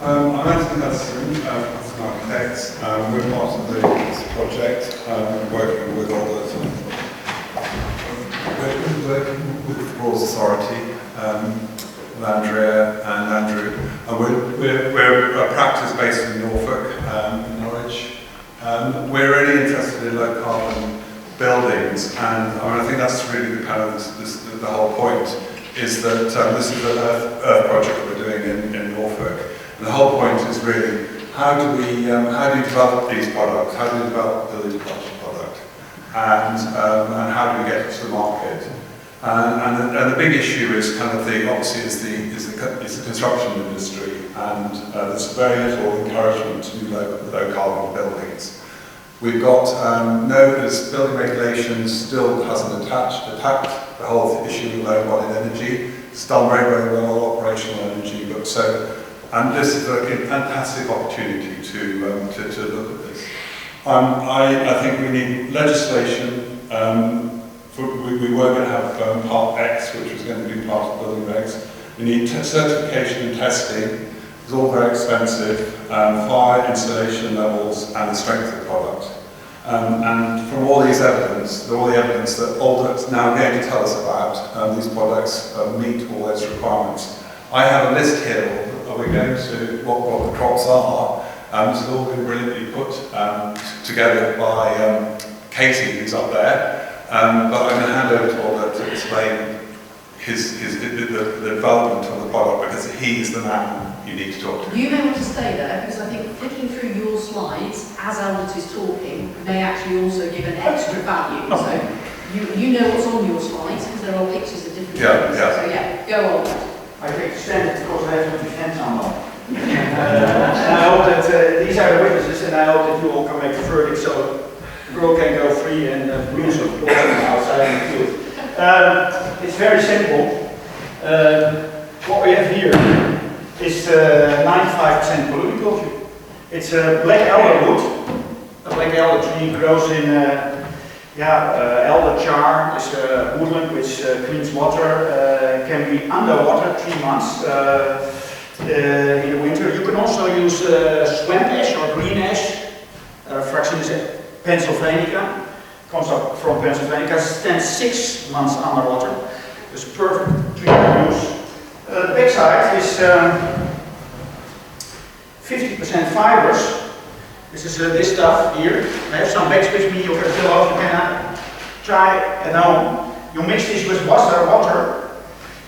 I'm Anthony Hudson, as an architect. We're part of this project, working with Albert and working with the Broads Authority, with Andrea and Andrew. We're a practice based in Norfolk, in Norwich. We're really interested in low carbon buildings, and I think that's really the kind of the whole point, is that this is an earth project that we're doing in Norfolk. And the whole point is really, how do you develop these products? How do you develop the Paludiculture product? And how do we get it to the market? And the big issue is kind of obviously is the construction industry, and there's very little encouragement to do low carbon buildings. We've got there's building regulations still hasn't attacked the whole issue of low embodied energy. It's done very, very well operational energy, but and this is a fantastic opportunity to look at this. I think we need legislation. We were going to have Part X, which was going to be part of building regs. We need certification and testing. It's all very expensive. Fire insulation levels and the strength of the product. And from all the evidence that Alder's now going to tell us about, these products meet all those requirements. I have a list here. We're going to what the crops are. This has all been brilliantly put together by Katie, who's up there. But I'm going to hand over to Alder to explain the development of the product, because he's the man you need to talk to. You may want to stay there, because I think flicking through your slides as Albert is talking may actually also give an extra value. So you know what's on your slides, because there are pictures of different things. So yeah, go on. I take the stand because I have to defend someone. And I hope that these are the witnesses, and I hope that you all can make a verdict so the girl can go free and bruise of blood outside in the field. It's very simple. What we have here is 95% Paludiculture. It's a black elder wood. A black elder tree grows in elder char is a woodland which cleans water, can be underwater 3 months in the winter. You can also use swamp ash or green ash. Fraction is Pennsylvania, comes up from Pennsylvania, stands 6 months underwater. It's a perfect tree to use. The backside is 50% fibers. This is this stuff here. I have some bags with me. You can fill out. You can try at home. You mix this with water.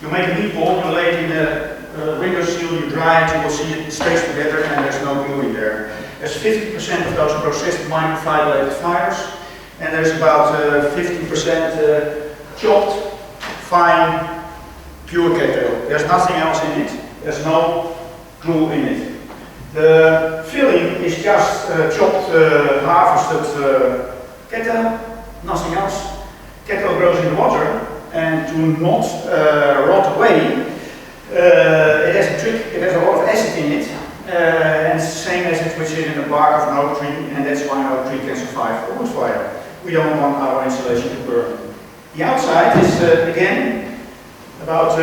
You make a meatball. You lay it in a window seal. You dry it. You will see it stays together, and there's no glue in there. There's 50% of those processed microfibrillated fibers, and there's about 50% chopped, fine, pure cattail. There's nothing else in it. There's no glue in it. The filling is just chopped, harvested cattail, nothing else. Cattail grows in the water, and to not rot away, it has a trick. It has a lot of acid in it, and it's the same acid which is in the bark of an oak tree, and that's why an oak tree can survive wood fire. We don't want our insulation to burn. The outside is again about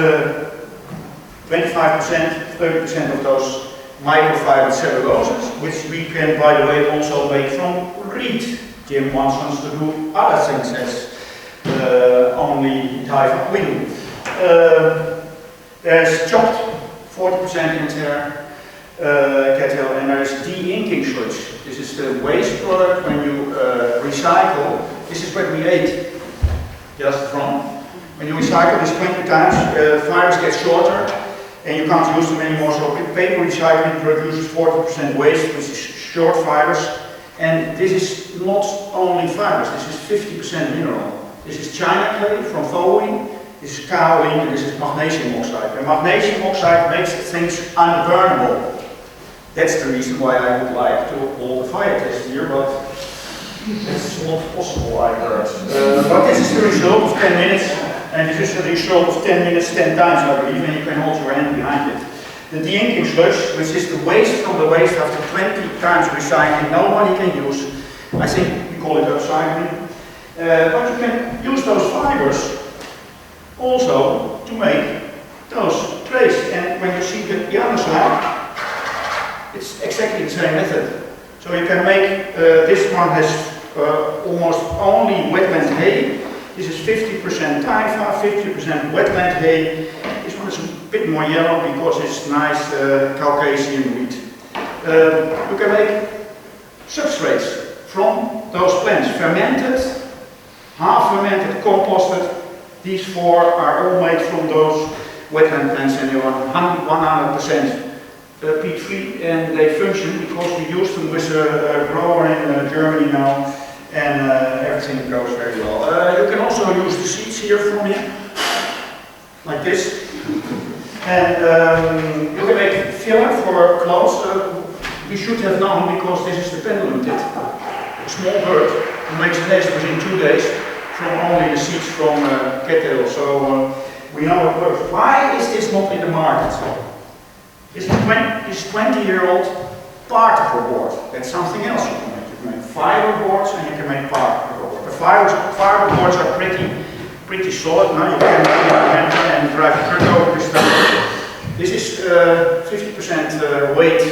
25%, 30% of those microfiber celluloses, which we can, by the way, also make from reed. Jim wants us to do other things as only type we do. There's chopped 40% in there, cattail, and there's de-inking sludge. This is the waste product when you recycle. This is what we ate just from. When you recycle this 20 times, fibers get shorter, and you can't use them anymore. So paper recycling produces 40% waste, which is short fibers. And this is not only fibers, this is 50% mineral. This is china clay from Foeing, this is kaolin, and this is magnesium oxide. And magnesium oxide makes things unburnable. That's the reason why I would like to hold the fire test here, but It's not possible, I heard. But this is the result of 10 minutes, and this is the result of 10 minutes 10 times, I believe, and you can hold your hand behind it. The de-inking sludge, which is the waste from the waste after 20 times recycling, nobody can use. I think we call it upcycling. But you can use those fibers also to make those trays. And when you see the other side, it's exactly the same method. So you can make, this one has almost only wetland hay. This is 50% taifa, 50% wetland hay. This one is a bit more yellow because it's nice Caucasian wheat. You can make substrates from those plants, fermented, half fermented, composted. These four are all made from those wetland plants, and they are 100% peat-free, and they function because we use them with a grower in Germany now, and everything goes very well. You can also use the seeds here from here, like this, and you can make filler for clothes. We should have known because this is the pendulum tit. A small bird who makes a nest within 2 days from only the seeds from cattail, so we know it works. Why is this not in the market? This 20-year-old particle board. That's something else you can make. You can make fiber boards and you can make particle boards. The fiber boards are pretty solid. Now you can and drive a truck over this stuff. This is 50% weight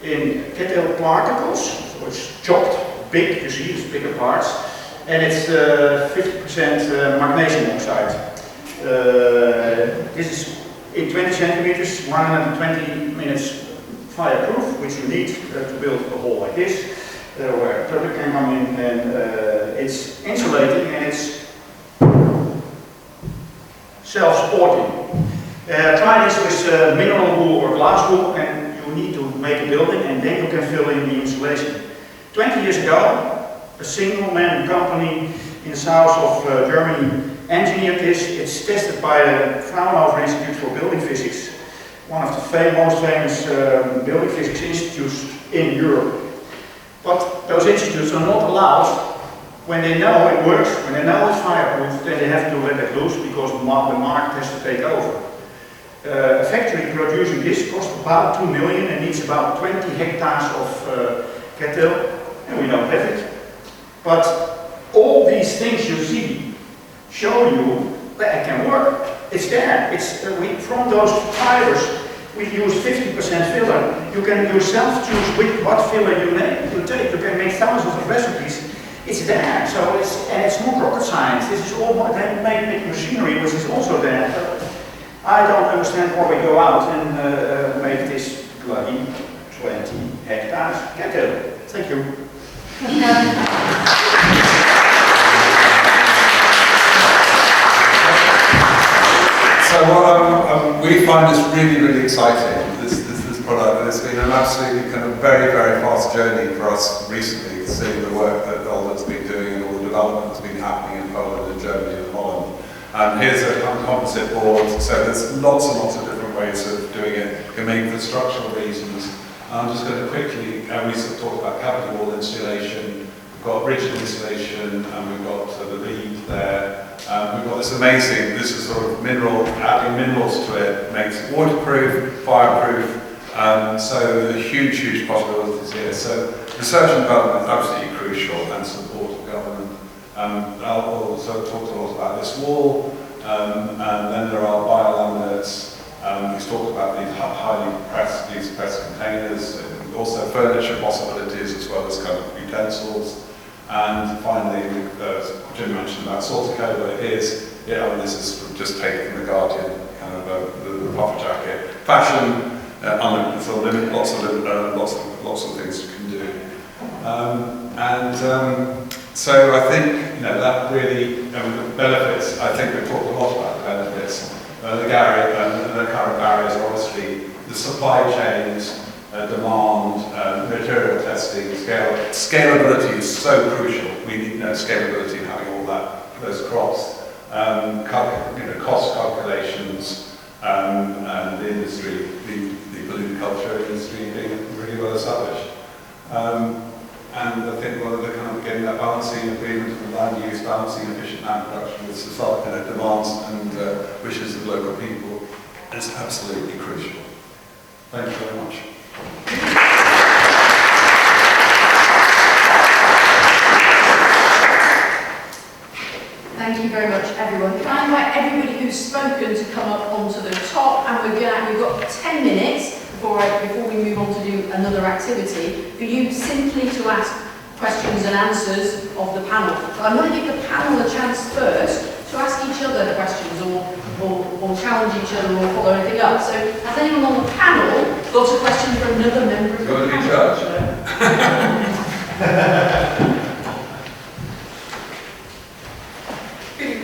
in cattail particles, so it's chopped, big, you see, it's bigger parts, and it's 50% magnesium oxide. This is in 20 centimeters, 120 minutes fireproof, which you need to build a hole like this, where a truck can come in, and it's insulating and it's self-supporting. Try this with mineral wool or glass wool, and you need to make a building, and then you can fill in the insulation. 20 years ago, a single-man company in the south of Germany engineered this. It's tested by the Fraunhofer Institute for Building Physics, one of the most famous building physics institutes in Europe. But those institutes are not allowed, when they know it works, when they know it's fireproof, then they have to let it loose because the market has to take over. A factory producing this costs about 2 million and needs about 20 hectares of cattail, and we don't have it. But all these things you see show you that it can work. It's there. It's from those fibers we use 50% filler. You can yourself choose what filler you take. You can make thousands of recipes. It's there. So it's not rocket science. This is all made machinery, which is also there. I don't understand why we go out and make this bloody 20 hectares cattail. Thank you. So we find this really, really exciting, this product, and it's been an absolutely kind of very, very fast journey for us recently, seeing the work that Olden's been doing and all the development that's been happening in Poland and Germany and Holland. And here's a composite board, so there's lots and lots of different ways of doing it. You can make it for structural reasons. I'm just going to quickly, we sort of talked about cavity wall insulation, we've got rigid insulation, and we've got the lead there. We've got this amazing, this is sort of adding minerals to it, makes it waterproof, fireproof, so huge, huge possibilities here. So research and development is absolutely crucial, and support of government. I'll also talk a lot about this wall, and then there are biolaminates. He's talked about these highly pressed containers, and also furniture possibilities as well as kind of utensils. And finally, Jim mentioned about Sorticola. Here's, this is just taken from the Guardian, kind of the puffer jacket. Fashion, lots of things you can do. So I think that really the benefits. I think we've talked a lot about the benefits. The current barriers are obviously the supply chains, demand, material testing, scalability is so crucial. We need scalability and having all those across. Cost calculations, and the industry, the paludiculture industry being really well established. And I think one of the kind of getting that balancing agreement of the land use, balancing efficient land production with society demands and wishes of local people is absolutely crucial. Thank you very much. Thank you very much, everyone. Can I invite everybody who's spoken to come up onto the top, and we've got 10 minutes before we move on to do another activity, for you simply to ask questions and answers of the panel. But I'm going to give the panel a chance first to ask each other questions or challenge each other or follow anything up. So has anyone on the panel got a question for another member of the panel? You're in charge.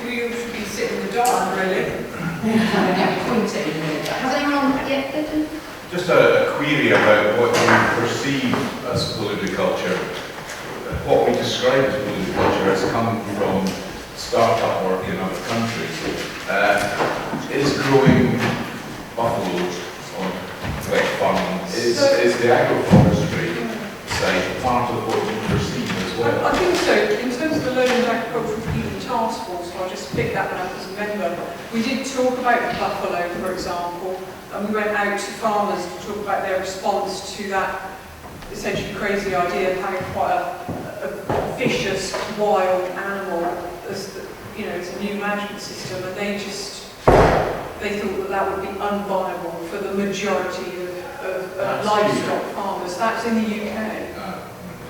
We all should be sitting in the dark, really. Has anyone yet? Just a query about what you perceive as paludiculture. What we describe as paludiculture has come from start-up work in other countries. Is growing buffaloes on wet farms, is the agroforestry side part of what you perceive as well? I think so. In terms of the Lowland Agricultural Peat Task Force, I'll just pick that one up as a member. We did talk about the buffalo, for example, and we went out to farmers to talk about their response to that essentially crazy idea of having quite a vicious, wild animal as it's a new management system, and they thought that would be unviable for the majority of livestock farmers. That's in the UK.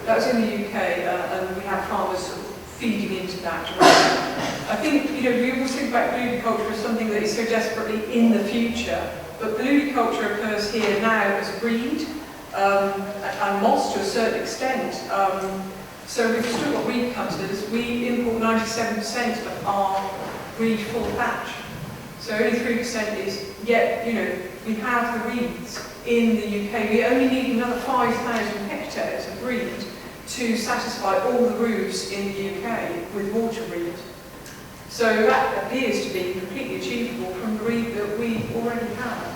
That's in the UK, and we have farmers sort of feeding into that direction. I think, we always think about paludiculture as something that is so desperately in the future, but paludiculture occurs here now as a breed, and moss to a certain extent. So we've still got reed cutters. We import 97% of our reed full patch. So only 3% is, yet, we have the reeds in the UK. We only need another 5,000 hectares of reed to satisfy all the roofs in the UK with water reed. So that appears to be completely achievable from the reed that we already have.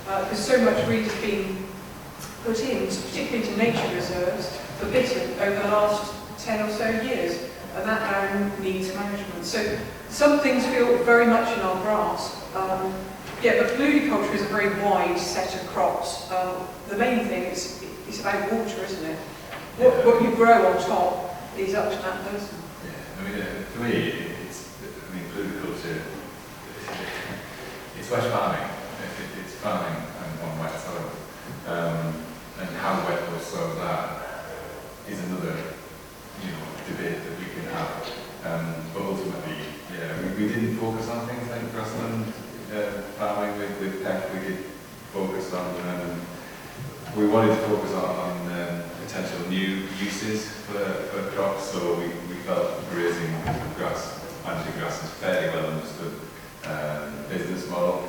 Because so much reed has been put in, particularly to nature reserves, for bittern over the last 10 or so years, and that now needs management. So some things feel very much in our grasp. But paludiculture is a very wide set of crops. The main thing is about water, isn't it? What you grow on top is up to that person. Yeah, for me, paludiculture, it's wet farming. It's farming on wet soil. And how wet those soils are is another debate that we can have. But ultimately, we didn't focus on things like grassland farming with PEC. We did focus on, we wanted to focus on potential new uses for crops, so we felt grazing grass, managing grass is fairly well understood business model.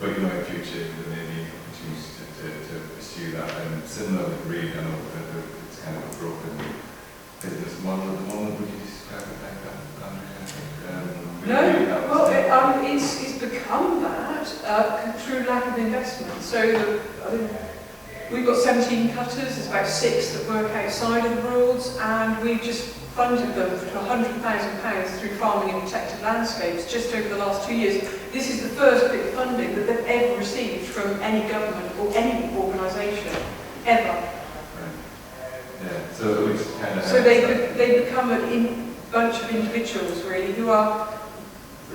But in future there may be opportunities to pursue that. And similar with reed, I know that it's kind of a broken business model at the moment. Would you describe it like that, Andrea? It's become that through lack of investment. So we've got 17 cutters, there's about 6 that work outside of the Broads, and we've just funded them for £100,000 through farming and protected landscapes just over the last 2 years. This is the first bit of funding that they've ever received from any government or any organisation, ever. Right. Yeah, so it's kind of... So they become a bunch of individuals, really, who are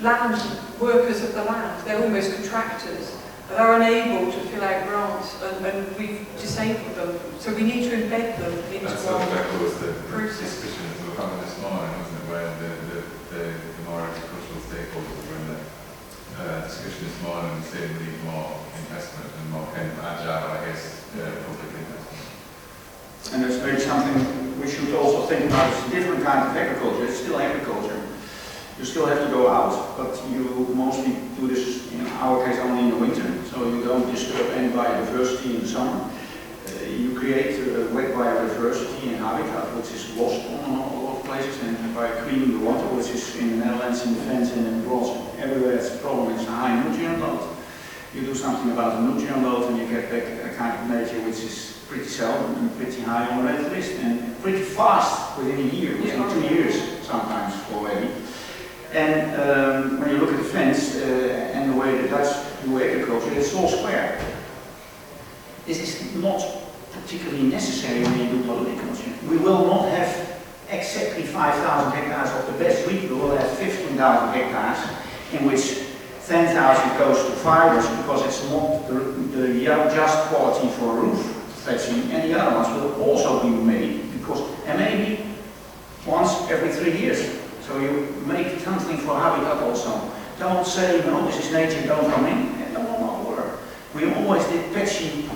land workers of the land. They're almost contractors. They're unable to fill out grants, and we've disabled them. So we need to embed them into our process. Discussion that we were having this morning, wasn't it, where the more agricultural stakeholders were in the discussion this morning, saying we need more investment and more kind of agile, I guess, public investment. And there's maybe something we should also think about. It's a different kind of agriculture. It's still agriculture. You still have to go out, but you mostly do this, in our case, only in the winter, so you don't disturb any biodiversity in the summer. You create wet biodiversity and habitat, which is lost on a lot of places, and by cleaning the water, which is in the Netherlands, in the Fens, and in the Broads, everywhere it's a problem, it's a high nutrient load. You do something about the nutrient load, and you get back a kind of nature which is pretty seldom and pretty high on the red list, and pretty fast within a year, within 2 years sometimes already. And when you look at the fence and the way the Dutch do agriculture, it's all square. This is not particularly necessary when you do paludiculture. We will not have exactly 5,000 hectares of the best wheat. We will have 15,000 hectares in which 10,000 goes to fibers because it's not the just quality for roof thatching, and the other ones will also be made because, and maybe once every 3 years. So you make something for habitat also. Don't say, no, this is nature, don't come in. That will not work. We always did patchy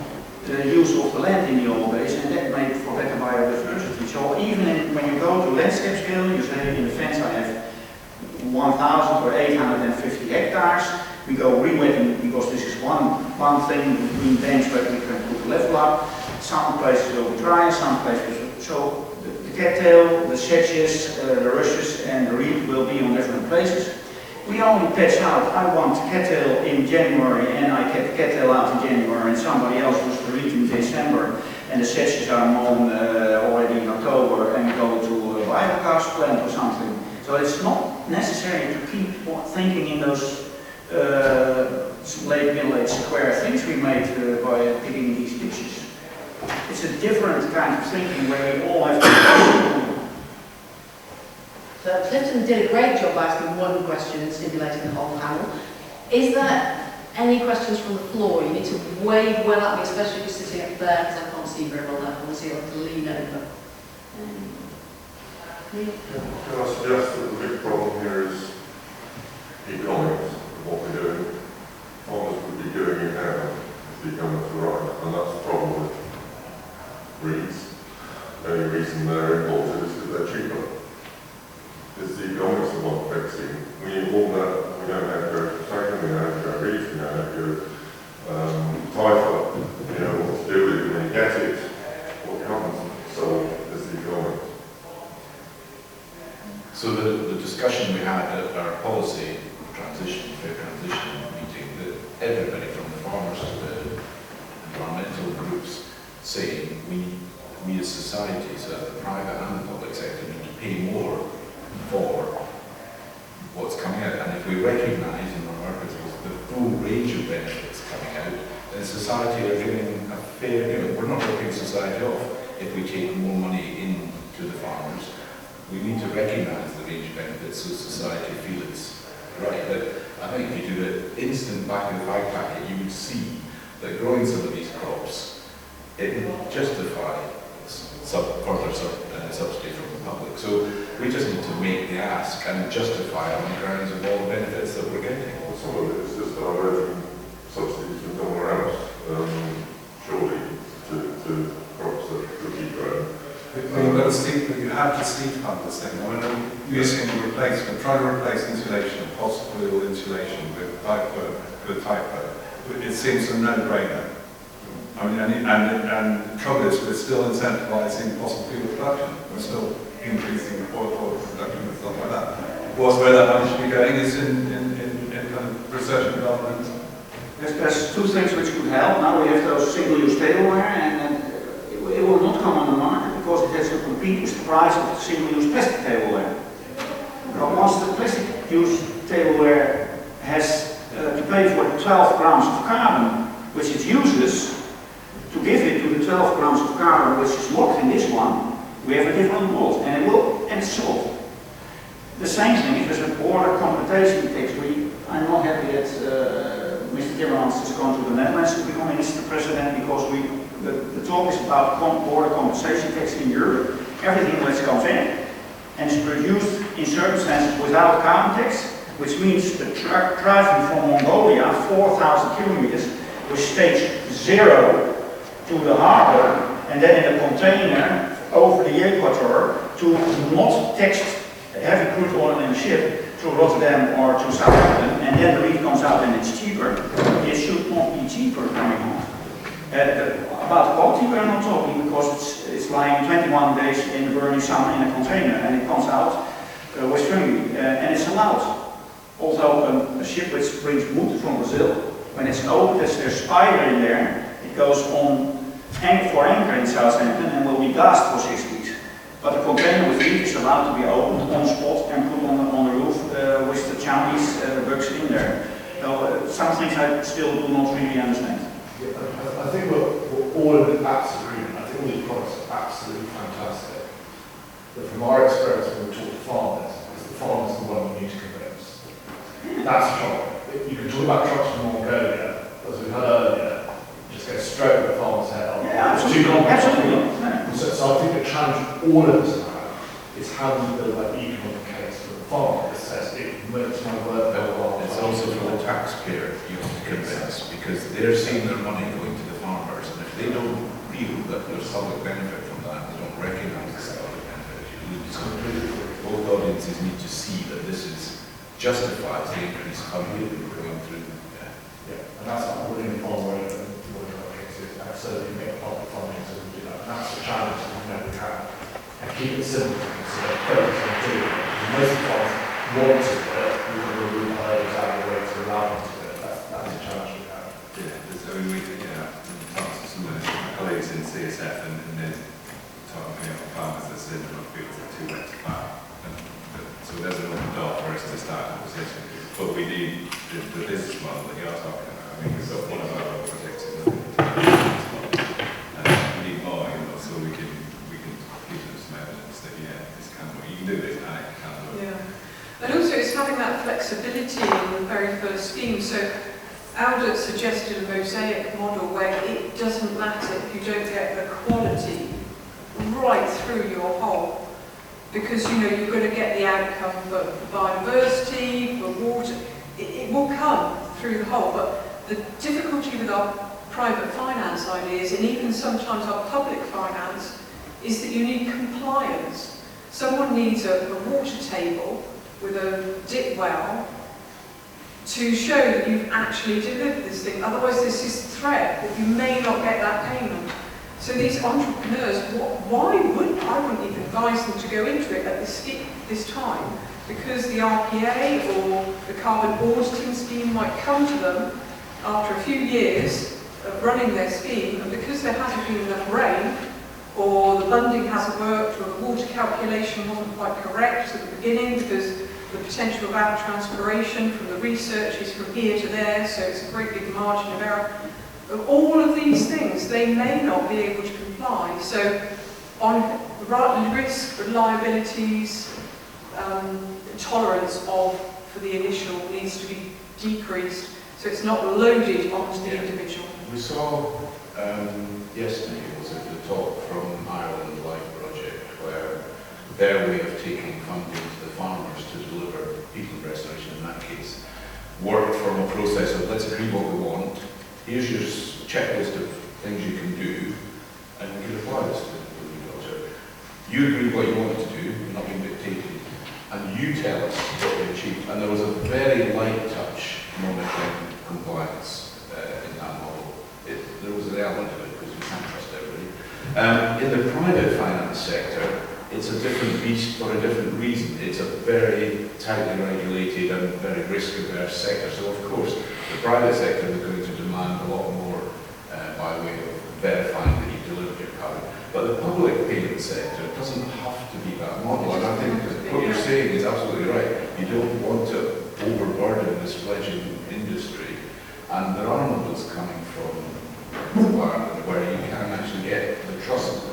use of the land in the old days, and that made for better biodiversity. So even when you go to landscape scale, you say in the fence I have 1,000 or 850 hectares. We go re-wetting because this is one thing between banks where we can put level up. Some places will be dry, some places. So the cattail, the sedges, the rushes, and the reed will be on different places. We only patch out. I want cattail in January, and I get cattail out in January, and somebody else does the reed in December, and the sedges are mown already in October, and go to a biogas plant or something. So it's not necessary to keep thinking in those late middle-aged square things we made by digging these ditches. It's a different kind of thinking where we all have to. So Clifton did a great job asking one question and stimulating the whole panel. Is there any questions from the floor? You need to wave well at me, especially if you're sitting up there, because I can't see very well now. I want to see what to lean over. Can I suggest that the big problem here is economics of what we're doing? Farmers would be doing it now if the economics were right, and that's the problem with reeds. The only reason they're imported is because they're cheaper. It's the economics of what fixing. We involve that, we don't have to go to second, we don't have to go reeds, we don't have to go typha, you know what to do with it when you get it, what comes. So it's the economics. So the discussion we had at our policy transition, fair transition meeting, that everybody from the farmers to the environmental groups saying we as societies, the private and the public sector, need to pay more for what's coming out. And if we recognise in our articles the full range of benefits coming out, then society are giving a fair, we're not ripping society off if we take more money into the farmers. We need to recognise the range of benefits so society feels it's right. But I think if you do the instant back in the bag packet, you would see that growing some of these crops, it would justify further subsidy from the public. So we just need to make the ask and justify on the grounds of all the benefits that we're getting. Well, some of it is just diverting subsidies from somewhere else, surely, to crops that could be grown. You have to seed fund this thing. I mean, using replacement, trying to replace insulation, possible insulation with typo, it seems a no-brainer. I mean, and the trouble is we're still incentivizing fossil fuel production. We're still increasing oil production and stuff like that. Where that money should be going is in kind of research and development. There's two things which could help. Now we have those single-use tableware, and it will not come on the market because it has to compete with the price of the single-use plastic tableware. But once the plastic-use tableware has to pay for 12 grams of carbon, which it uses, to give it to the 12 grams of carbon which is locked in this one, we have a different world, and it's solved. The same thing if there's a border compensation tax. I'm not happy that Mr. Timmermans is going to the Netherlands to become Minister President because the talk is about border compensation tax in Europe. Everything that comes in and is produced in circumstances without carbon tax, which means the truck driving from Mongolia 4,000 kilometers with stage 0 to the harbor and then in a container over the equator to not tax heavy crude oil in a ship to Rotterdam or to Southampton, and then the reef comes out and it's cheaper. It should not be cheaper coming on. About quality we're not talking because it's lying 21 days in the burning sun in a container and it comes out with fungi and it's allowed. Although a ship which brings wood from Brazil, when it's open, there's spider in there, it goes on for anchor in Southampton and will be gassed for 6 weeks. But the container with leaf is allowed to be opened on spot and put on the roof with the Chinese bugs in there. So some things I still do not really understand. Yeah, I think we're all in absolute agreement. I think all these products are absolutely fantastic. But from our experience when we talk to farmers, it's the farmers the one we need to convince. That's the trouble. You can talk about trucks from Mongolia, as we heard earlier, just go straight at the farmer's head. Yeah, it's too complex. Absolutely. So I think the challenge all of us have is how do you build that economic case for the farmer that says it makes my work better. It's also for the taxpayer you have to convince, because they're seeing their money going to the farmers, and if they don't feel that there's public benefit from that, they don't recognise the public benefit, you lose completely. Both audiences need to see that this is justifies the increased funding going through. Yeah, and that's what we're in farm work and work cases, absolutely make public funding so we do that. And that's the challenge that we know we have. And keep it simple so that focus on doing it. Most farmers want to do it, we're going to remove others out of the way to allow them to do it. That's the challenge we have. Yeah, so we talked to some of my colleagues in CSF and they're talking about farmers that say they're not feeling too wet to farm. So there's an open door for us to start a conversation. But we need the business model that you're talking about. I mean, we've got one of our projects in the business model. We need more, so we can give them some evidence that, yeah, this can work. You can do this, and it can work. Yeah. And also it's having that flexibility in the very first scheme. So Alda suggested a mosaic model where it doesn't matter if you don't get the quality right through your whole. Because you're going to get the outcome for biodiversity, for water, it will come through the whole. But the difficulty with our private finance ideas, and even sometimes our public finance, is that you need compliance. Someone needs a water table with a dip well to show that you've actually delivered this thing. Otherwise there's this threat that you may not get that payment. So these entrepreneurs, I wouldn't even advise them to go into it at this time, because the RPA or the carbon auditing scheme might come to them after a few years of running their scheme, and because there hasn't been enough rain, or the bunding hasn't worked, or the water calculation wasn't quite correct at the beginning, because the potential of evapotranspiration from the research is from here to there, so it's a great big margin of error. All of these things, they may not be able to comply. So on risk, liabilities, tolerance for the initial needs to be decreased, so it's not loaded onto the individual. We saw yesterday was at the talk from Ireland Life Project, where their way of taking funding to the farmers to deliver peatland restoration in that case worked from a process of let's agree what we want. Here's your checklist of things you can do, and we can apply this to Paludiculture. You agree what you want to do, you're not being dictated, and you tell us what we achieved. And there was a very light touch monitoring compliance in that model. There was an element of it because we can't trust everybody. In the private finance sector, it's a different beast for a different reason. It's a very tightly regulated and very risk-averse sector. So of course, the private sector is going to demand a lot more by way of verifying that you delivered your carbon. But the public payment sector doesn't have to be that model. And I think what you're saying is absolutely right. You don't want to overburden this fledgling industry. And there are models coming from Ireland where you can actually get the trust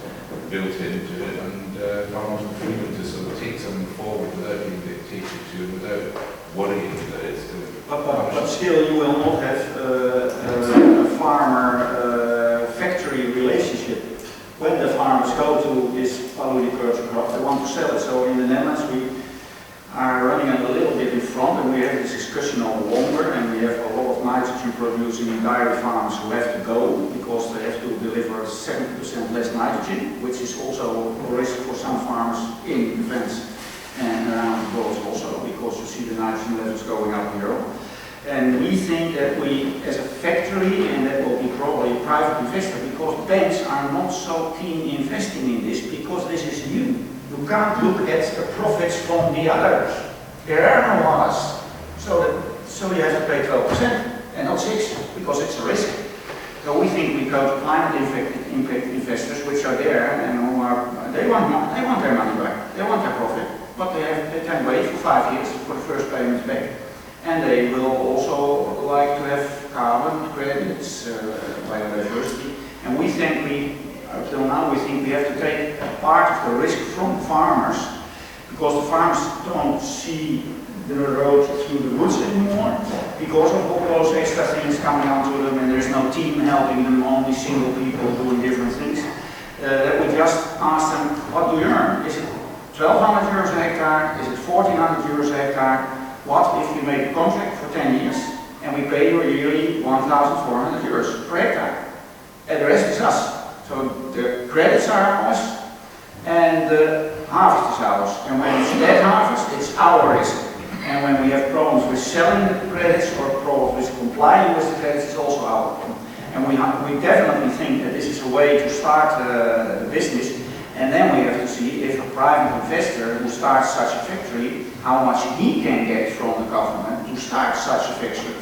built into it, and farmers have freedom to sort of take something forward without being dictated to and without worrying that it's going to... But still you will not have a farmer-factory relationship. When the farmers go to this Paludiculture crop, they want to sell it. So in the Netherlands we are running a little bit in front, and we have this discussion no longer, and we have a lot of nitrogen producing dairy farms who have to go because they have to deliver 70% less nitrogen, which is also a risk for some farmers in the fence and around the world also, because you see the nitrogen levels going up here. And we think that we, as a factory, and that will be probably a private investor, because banks are not so keen investing in this, because this is new. You can't look at the profits from the others. There are no others. So you have to pay 12% and not 6%, because it's a risk. So we think we go to climate impact investors, which are there, and who are, they want their money back, they want their profit, but they can wait for 5 years for the first payments back. And they will also like to have carbon credits, biodiversity. And we think until now, we think we have to take part of the risk from farmers, because the farmers don't see the road through the woods anymore, because of all those extra things coming onto them, and there's no team helping them, only single people doing different things. That we just ask them, what do you earn? Is it 1,200 euros a hectare? Is it 1,400 euros a hectare? What if you make a contract for 10 years and we pay you yearly 1,400 euros per hectare? And the rest is us. So the credits are ours and the harvest is ours. And when it's dead harvest, it's our risk. And when we have problems with selling the credits or problems with complying with the credits, it's also our problem. And we definitely think that this is a way to start the business. And then we have to see if a private investor who starts such a factory, how much he can get from the government to start such a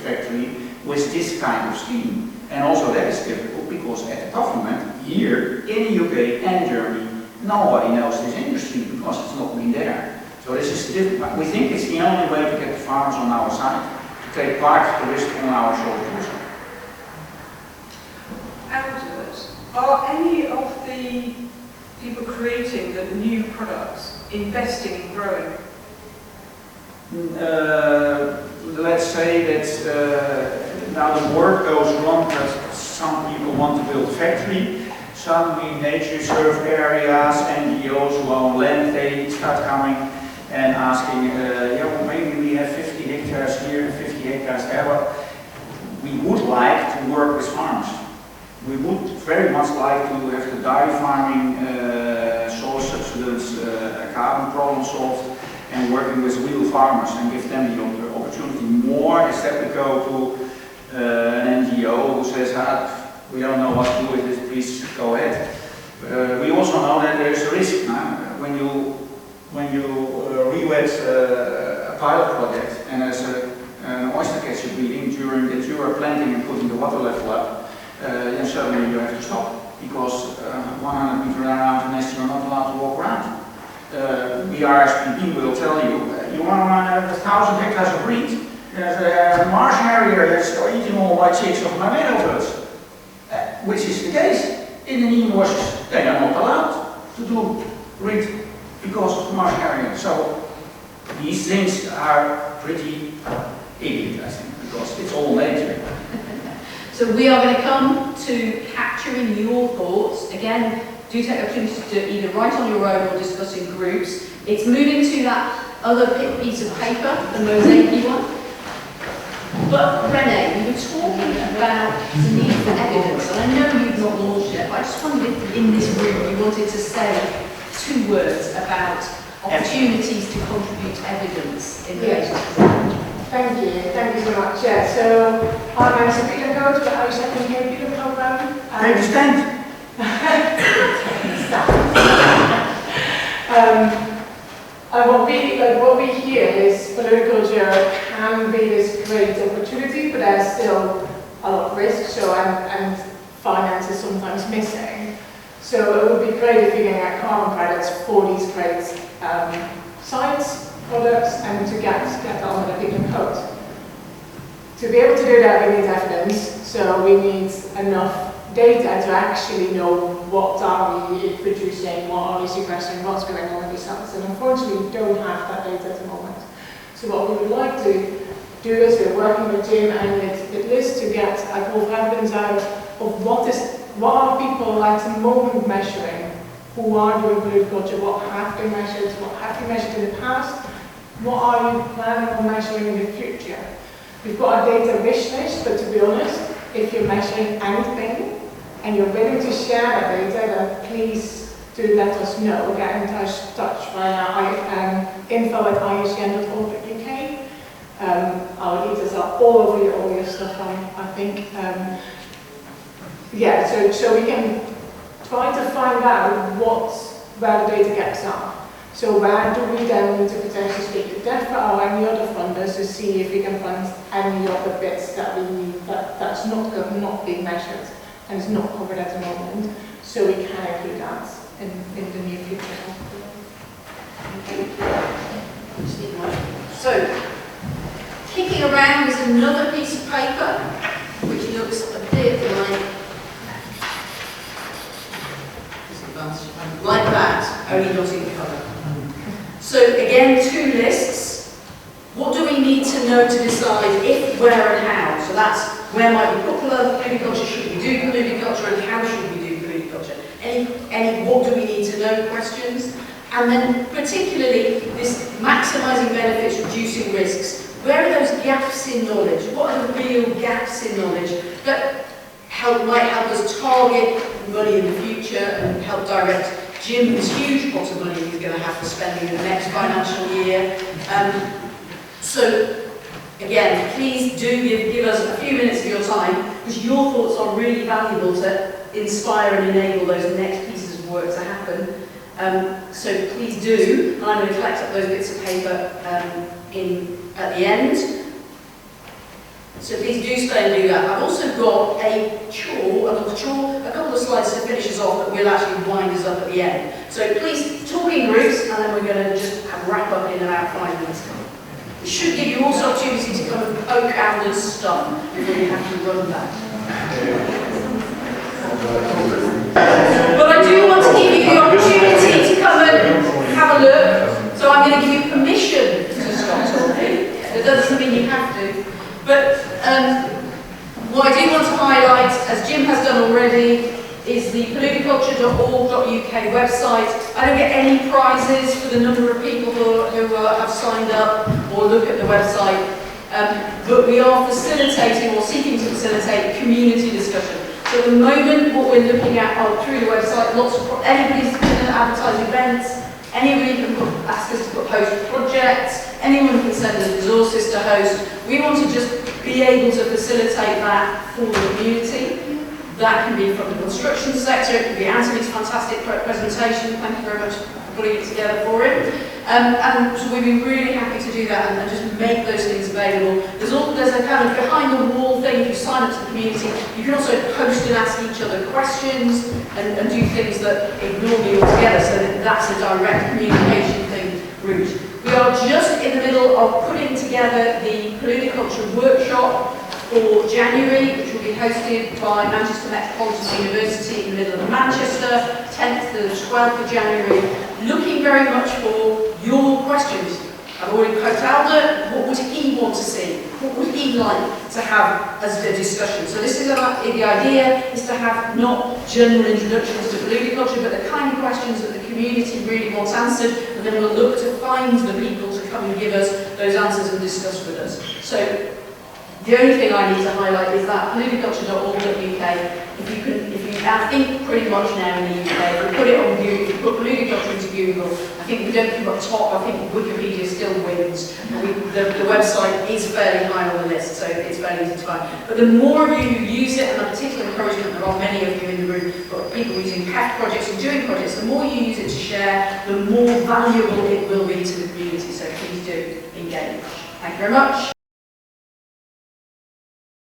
factory with this kind of scheme. And also that is difficult because at the government, here in the UK and Germany, nobody knows this industry because it's not been there. So this is difficult. We think it's the only way to get the farmers on our side, to take part of the risk on our shoulders. Albert, are any of the people creating the new products investing in growing? Let's say that now the work goes on, but some people want to build a factory. Suddenly nature reserve areas, NGOs who own land, they start coming and asking, yeah, well, maybe we have 50 hectares here, 50 hectares there, but we would like to work with farmers. We would very much like to have the dairy farming, soil subsidence, carbon problem solved, and working with real farmers and give them the opportunity more instead we go to an NGO who says, we don't know what to do with this, please go ahead. We also know that there is a risk when you re-wet a pilot project and there's an oyster catcher breeding during that you are planting and putting the water level up, then suddenly you have to stop because 100 meters around the nest you're not allowed to walk around. The RSPB will tell you, you want to run 1,000 hectares of breed, there's a marsh area that's eating all my chicks of my meadow birds, which is the case. In the neem washes, they are not allowed to do breed because of the marsh area. So these things are pretty idiot, I think, because it's all nature. So we are going to come to capturing your thoughts. Again, do take the opportunity to either write on your own or discuss in groups. It's moving to that other piece of paper, the mosaic one. But Renee, we were talking about the need for evidence, and I know you've not launched it, but I just wondered if in this room you wanted to say 2 words about opportunities to contribute evidence in relation to that. Thank you so much. Yeah, so I'm Sophia Go to the Second Year Peat program. Take a stand. What we hear is Paludiculture can be this great opportunity, but there's still a lot of risk, and finance is sometimes missing. So it would be great if you can get carbon credits for these great sites, products, and to get under the Peatland code. To be able to do that, we need evidence, so we need enough data to actually know what are we producing, what are we sequestering, what's going on with these sites. And unfortunately, we don't have that data at the moment. So what we would like to do is we're working with Jim and with Liz to get a call for evidence out of what are people at the moment measuring, who are doing Paludiculture, what have been measured, what have been measured in the past, what are you planning on measuring in the future. We've got a data wish list, but to be honest, if you're measuring anything and you're willing to share that data, then please do let us know. Get in touch via info@iucn.org.uk. Our details are all over all your stuff, I think. Yeah, so we can try to find out where the data gaps are. So where do we then need to potentially speak to DEFRA or any other funders to see if we can fund any other bits that we need that's not being measured? and it's not covered at the moment, so we can include that in the near future. So, kicking around is another piece of paper which looks a bit like that, only not in colour. So again, 2 lists. What do we need to know to decide if, where and how? So that's where might we put paludiculture, should we do paludiculture, and how should we do paludiculture? Any what do we need to know questions? And then particularly this maximising benefits, reducing risks. Where are those gaps in knowledge? What are the real gaps in knowledge that might help us target money in the future and help direct Jim's huge pot of money he's going to have for spending in the next financial year? So again, please do give us a few minutes of your time, because your thoughts are really valuable to inspire and enable those next pieces of work to happen. So please do, and I'm going to collect up those bits of paper at the end. So please do stay and do that. I've also got a couple of slides to finish us off that will actually wind us up at the end. So please talk in groups, and then we're going to just wrap up in about 5 minutes. It should give you also opportunity to come and poke out and stuff before you have to run back. But I do want to give you the opportunity to come and have a look. So I'm going to give you permission to stop talking. It doesn't mean you have to. But what I do want to highlight, as Jim has done already, is the paludiculture.org.uk website. I don't get any prizes for the number of people who have signed up or look at the website, but we are facilitating or seeking to facilitate community discussion. So at the moment, what we're looking at through the website, anybody's going to advertise events, anybody can ask us to host projects, anyone can send us resources to host. We want to just be able to facilitate that for the community. That can be from the construction sector, it can be Anthony's fantastic presentation, thank you very much for putting it together for it. And so we'd be really happy to do that and just make those things available. There's a kind of behind the wall thing, if you sign up to the community, you can also post and ask each other questions and do things that ignore me altogether, so that's a direct communication route. We are just in the middle of putting together the Paludiculture workshop for January, which will be hosted by Manchester Metropolitan University in the middle of Manchester, 10th to the 12th of January, looking very much for your questions. I've already poked Alder, what would he want to see? What would he like to have as a discussion? So this is the idea is to have not general introductions to paludiculture, but the kind of questions that the community really wants answered, and then we'll look to find the people to come and give us those answers and discuss with us. So the only thing I need to highlight is that paludiculture.org.uk. I think pretty much now in the UK, if we put it on Google, if we put paludiculture into Google, I think we don't come up top. I think Wikipedia still wins. The website is fairly high on the list, so it's fairly easy to find. But the more of you who use it, and a particular encouragement, there are many of you in the room, but people using pet projects and doing projects, the more you use it to share, the more valuable it will be to the community. So please do engage. Thank you very much.